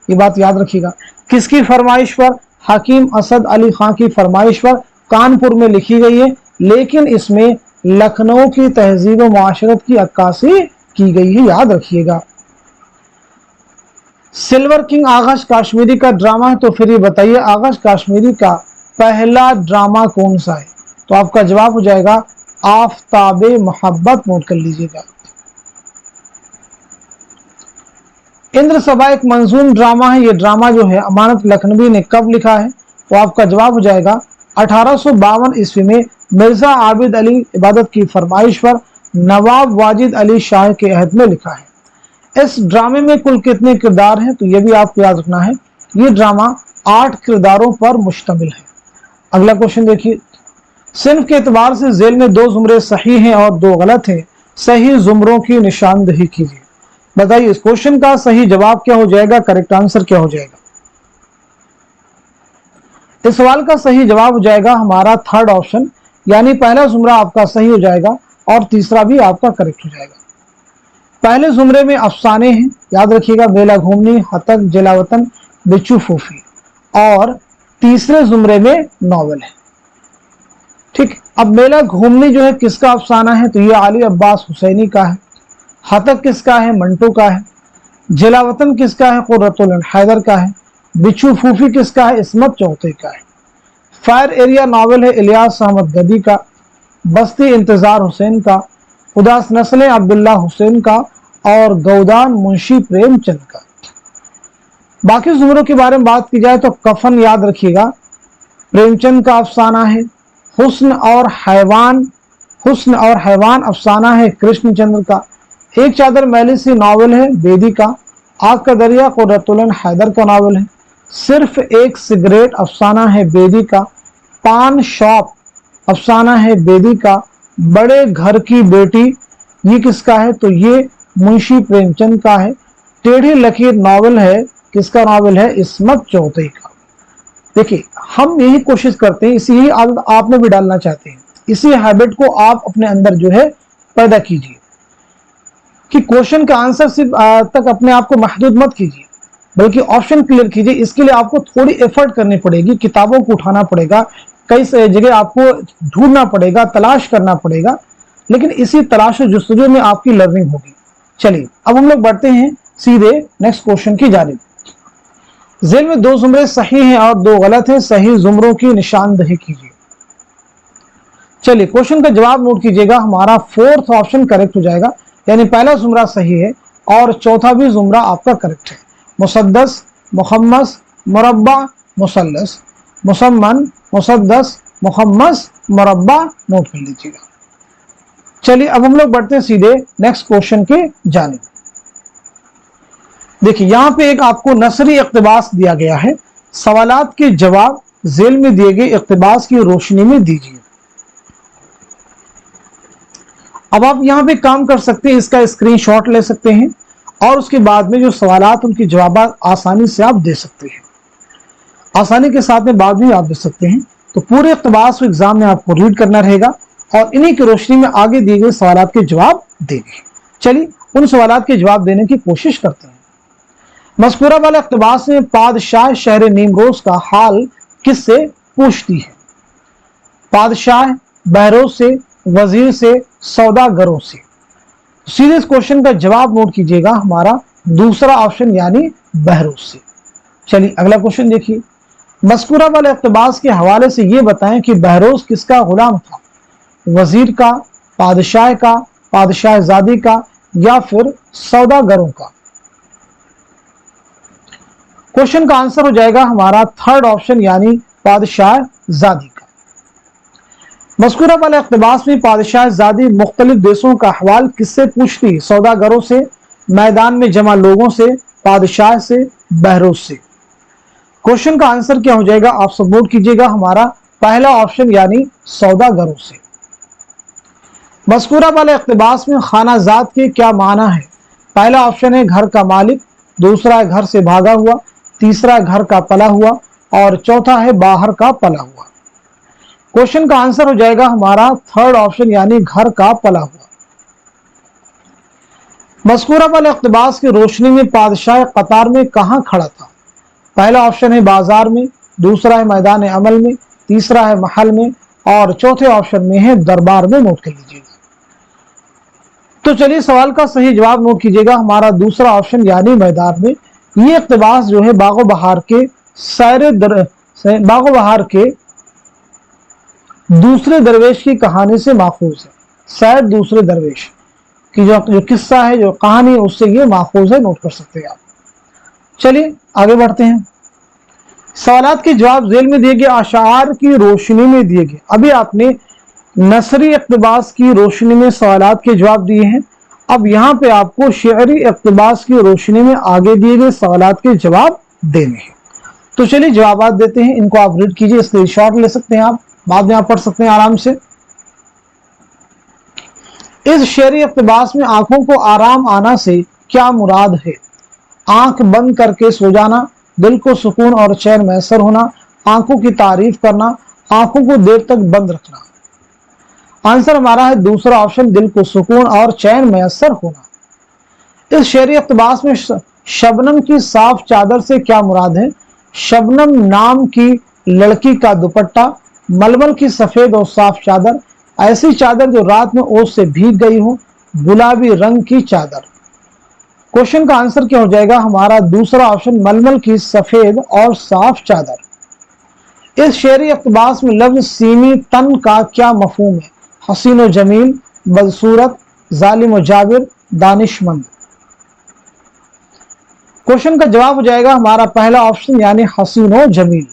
ये बात याद रखिएगा। किसकी फरमाइश पर, हकीम असद अली खां की फरमाइश पर कानपुर में लिखी गई है, लेकिन इसमें लखनऊ की तहजीब व मुआशरत की अक्कासी की गई है, याद रखिएगा। सिल्वर किंग आगाश काश्मीरी का ड्रामा है, तो फिर ये बताइए आगाश काश्मीरी का पहला ड्रामा कौन सा है, तो आपका जवाब हो जाएगा आफताबे मोहब्बत, नोट कर लीजिएगा। इंद्र सभा एक मंजूम ड्रामा है, ये ड्रामा जो है अमानत लखनवी ने कब लिखा है, तो आपका जवाब हो जाएगा 1852 ईस्वी में मिर्जा आबिद अली इबादत की फरमाइश पर नवाब वाजिद अली शाह के अहद में लिखा है। इस ड्रामे में कुल कितने किरदार हैं, तो ये भी आपको याद रखना है, ये ड्रामा 8 किरदारों पर मुश्तमिल है। अगला क्वेश्चन देखिए, सिन्फ के एतबार से जेल में 2 जुमरे सही हैं और 2 गलत हैं, सही जुमरों की निशानदही कीजिए। बताइए इस क्वेश्चन का सही जवाब क्या हो जाएगा, करेक्ट आंसर क्या हो जाएगा। इस सवाल का सही जवाब हो जाएगा हमारा थर्ड ऑप्शन, यानी पहला जुमरा आपका सही हो जाएगा और तीसरा भी आपका करेक्ट हो जाएगा। पहले जुमरे में अफसाने हैं, याद रखिएगा, बेला घूमनी, हतक, जलावतन, बिच्छू फूफी, और तीसरे जुमरे में नॉवल है। ठीक, अब मेला घूमनी जो है किसका अफसाना है, तो ये अली अब्बास हुसैनी का है। हतक किसका है, मंटू का है। जलावतन किसका है, कुर्रतुल हैदर का है। बिच्छू फूफी किसका है, इस्मत चौथे का है। फायर एरिया नॉवल है इलियास अहमद गदी का। बस्ती इंतजार हुसैन का। उदास नस्लें अब्दुल्ला हुसैन का, और गौदान मुंशी प्रेमचंद का। बाकी जुमरों के बारे में बात की जाए तो कफन याद रखिएगा, प्रेमचंद का अफसाना है। हुस्न और हैवान अफसाना है कृष्णचंद्र का। एक चादर मैली सी नॉवल है बेदी का। आग का दरिया कुर्रतुल हैदर का नॉवल है। सिर्फ एक सिगरेट अफसाना है बेदी का। पान शॉप अफसाना है बेदी का। बड़े घर की बेटी ये किसका है, तो ये मुंशी प्रेमचंद का है। टेढ़ी लकीर नॉवल है, किसका नॉवल है, इस्मत चौथे का। देखिए हम यही कोशिश करते हैं, इसी आदत आपने भी डालना चाहते हैं, इसी हैबिट को आप अपने अंदर जो है पैदा कीजिए कि क्वेश्चन का आंसर सिर्फ तक अपने आप को महदूद मत कीजिए, बल्कि ऑप्शन क्लियर कीजिए। इसके लिए आपको थोड़ी एफर्ट करनी पड़ेगी, किताबों को उठाना पड़ेगा, कई जगह आपको ढूंढना पड़ेगा, तलाश करना पड़ेगा, लेकिन इसी तलाश और जुस्तजू में आपकी लर्निंग होगी। चलिए अब हम लोग बढ़ते हैं सीधे नेक्स्ट क्वेश्चन की जानिब। जेल में 2 जुमरे सही हैं और 2 गलत हैं, सही जुमरों की निशानदही कीजिए। चलिए क्वेश्चन का जवाब नोट कीजिएगा, हमारा 4th ऑप्शन करेक्ट हो जाएगा, यानी पहला जुमरा सही है और चौथा भी जुमरा आपका करेक्ट है। मुसद्दस, मुखम्मस, मुरब्बा, मुसल्लस, मुसम्मन, मुसद्दस, मुखम्मस, मुरब्बा, नोट कर लीजिएगा। चलिए अब हम लोग बढ़ते हैं सीधे नेक्स्ट क्वेश्चन के जानिब। देखिए यहां पे एक आपको नसरी इक्तिबास दिया गया है, सवालात के जवाब जेल में दिए गए इक्तिबास की रोशनी में दीजिए। अब आप यहां पे काम कर सकते हैं, इसका स्क्रीनशॉट ले सकते हैं और उसके बाद में जो सवालात उनके जवाब आसानी से आप दे सकते हैं, आसानी के साथ में बाद भी आप दे सकते हैं। तो पूरे इक्तिबास एग्जाम में आपको रीड करना रहेगा और इन्हीं की रोशनी में आगे दिए गए सवालात के जवाब देंगे। चलिए उन सवालात के जवाब देने की कोशिश करते हैं। मज़कूरा वाले इक़्तिबास में पादशाह शहर नीमरोज का हाल किससे पूछती है? पादशाह, बहरोज से, वजीर से, सौदागरों से। सीधे इस क्वेश्चन का जवाब नोट कीजिएगा, हमारा दूसरा ऑप्शन यानी बहरोज से। चलिए अगला क्वेश्चन देखिए। मज़कूरा वाले इक़्तिबास के हवाले से ये बताएं कि बहरोज किसका गुलाम था? वजीर का, पादशाह का, पादशाहजादी का या फिर सौदागरों का? क्वेश्चन का आंसर हो जाएगा हमारा थर्ड ऑप्शन यानी पादशाहजादी का। मज़कूरा वाले इक़्तिबास में पादशाहजादी मुख्तलिफ देशों का अहवाल किससे पूछती है? सौदागरों से, मैदान में जमा लोगों से, पादशाह से, बहरोज से। क्वेश्चन का आंसर क्या हो जाएगा? आप सब नोट कीजिएगा, हमारा पहला ऑप्शन यानी सौदागरों से। मज़कूरा वाले इक़्तिबास में खानाजात के क्या माना है? पहला ऑप्शन है घर का मालिक, दूसरा है घर से भागा हुआ, तीसरा है घर का पला हुआ और चौथा है बाहर का पला हुआ। क्वेश्चन का आंसर हो जाएगा हमारा थर्ड ऑप्शन यानी घर का पला हुआ। मज़कूरा वाले इक़्तिबास की रोशनी में पादशाह कतार में कहां खड़ा था? पहला ऑप्शन है बाजार में, दूसरा है मैदान अमल में, तीसरा है महल में और चौथे ऑप्शन में है दरबार में। नोट कर लीजिएगा। तो चलिए सवाल का सही जवाब नोट कीजिएगा, हमारा दूसरा ऑप्शन यानी मैदान में। ये इक़्तिबास जो है बागो बहार के दूसरे दरवेश की कहानी से माखूज है। सैर दूसरे दरवेश की जो किस्सा है, जो कहानी है, उससे ये माखूज है। नोट कर सकते हैं आप। चलिए आगे बढ़ते हैं। सवालात के जवाब जेल में दिए गए अशार की रोशनी में दिए गए। अभी आपने नसरी इक़्तिबास की रोशनी में सवालात के जवाब दिए हैं, अब यहाँ पे आपको शेरी इक़्तिबास की रोशनी में आगे दिए गए सवालात के जवाब देने हैं। तो चलिए जवाब देते हैं, इनको आप रीड कीजिए, स्क्रीनशॉट ले सकते हैं आप, बाद में आप पढ़ सकते हैं आराम से। इस शेरी इक़्तिबास में आंखों को आराम आना से क्या मुराद है? आंख बंद करके सो जाना, दिल को सुकून और चैन मैसर होना, आंखों की तारीफ करना, आंखों को देर तक बंद रखना। आंसर हमारा है दूसरा ऑप्शन, दिल को सुकून और चैन मैसर होना। इस शेरी इक़्तिबास में शबनम की साफ चादर से क्या मुराद है? शबनम नाम की लड़की का दुपट्टा, मलमल की सफेद और साफ चादर, ऐसी चादर जो रात में ओस से भीग गई हो, गुलाबी रंग की चादर। क्वेश्चन का आंसर क्या हो जाएगा? हमारा दूसरा ऑप्शन, मलमल की सफेद और साफ चादर। इस शेरी इक़्तिबास में लफ्ज सीमी तन का क्या मफहूम है? हसीन व जमील, बदसूरत, जालिम व जाबिर, दानिशमंद। क्वेश्चन का जवाब हो जाएगा हमारा पहला ऑप्शन यानी हसीन व जमील।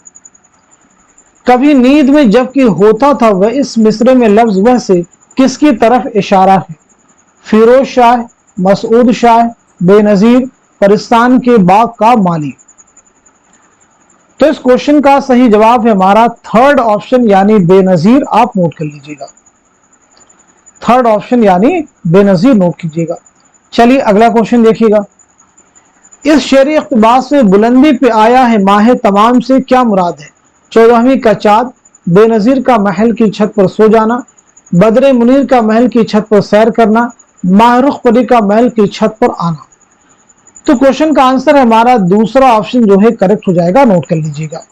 कभी नींद में जबकि होता था वह इस मिसरे में लफ्ज वह से किसकी तरफ इशारा है? फिरोज शाह, मसूद शाह, बेनजीर, परिस्तान के बाग का माली। तो इस क्वेश्चन का सही जवाब है हमारा थर्ड ऑप्शन यानी बेनजीर। आप नोट कर लीजिएगा, थर्ड ऑप्शन यानी बेनजीर नोट कीजिएगा। चलिए अगला क्वेश्चन देखिएगा। इस शेरी इक़्तिबास में बुलंदी पे आया है माह तमाम से क्या मुराद है? 14वीं का चाँद, बेनजीर का महल की छत पर सो जाना, बदरे मुनीर का महल की छत पर सैर करना, माहरुख परी का महल की छत पर आना। तो क्वेश्चन का आंसर है हमारा दूसरा ऑप्शन जो है करेक्ट हो जाएगा। नोट कर लीजिएगा।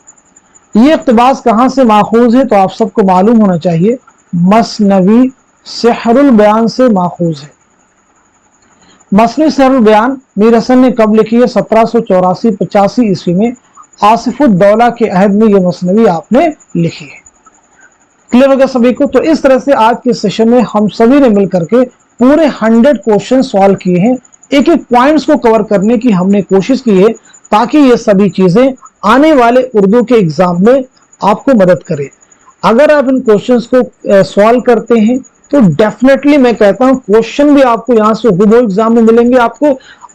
ये इक़्तिबास कहां से माखूज है? तो आप सबको मालूम होना चाहिए, मसनवी सेहरुल बयान से माखूज है। मसनवी सेहरुल बयान मीर हसन ने कब लिखी है? 1784-85 ईस्वी में आसिफुद्दौला के अहद में ये मसनवी आपने लिखी है। क्लियर हो गया सभी को? तो इस तरह से आज के सेशन में हम सभी ने मिलकर के पूरे 100 क्वेश्चन सॉल्व किए हैं। एक एक पॉइंट्स को कवर करने की हमने कोशिश की है ताकि ये सभी चीजें आने वाले उर्दू के एग्जाम में आपको मदद करे। अगर आप इन क्वेश्चंस को सॉल्व करते हैं तो डेफिनेटली मैं कहता हूं क्वेश्चन भी आपको यहां से हुबहू एग्जाम में मिलेंगे आपको,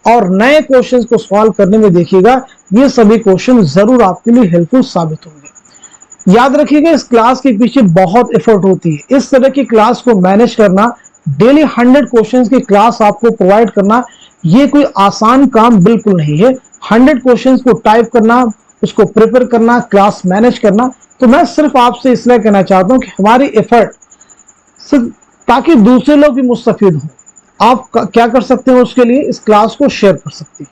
और नए क्वेश्चंस को सॉल्व करने में देखिएगा ये सभी क्वेश्चन जरूर आपके लिए हेल्पफुल साबित होंगे। याद रखिएगा इस क्लास के पीछे बहुत एफर्ट होती है। इस तरह की क्लास को मैनेज करना, डेली 100 क्वेश्चंस की क्लास आपको प्रोवाइड करना, ये कोई आसान काम बिल्कुल नहीं है। 100 क्वेश्चंस को टाइप करना, उसको प्रिपेयर करना, क्लास मैनेज करना। तो मैं सिर्फ आपसे इसलिए कहना चाहता हूं कि हमारी एफर्ट सिर्फ ताकि दूसरे लोग भी मुस्तफीद हों। आप क्या कर सकते हैं उसके लिए? इस क्लास को शेयर कर सकते हैं।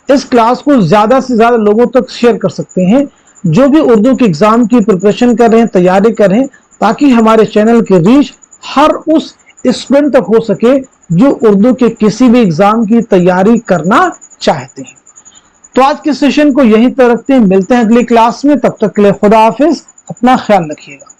इस क्लास को ज्यादा से ज्यादा लोगों तक शेयर कर सकते हैं जो भी उर्दू के एग्जाम की प्रिपरेशन कर रहे हैं, तैयारी कर रहे हैं, ताकि हमारे चैनल की रीच हर उस स्टूडेंट तक हो सके जो उर्दू के किसी भी एग्जाम की तैयारी करना चाहते हैं। तो आज के सेशन को यहीं तक रखते हैं, मिलते हैं अगली क्लास में, तब तक के लिए खुदा हाफिज, अपना ख्याल रखिएगा।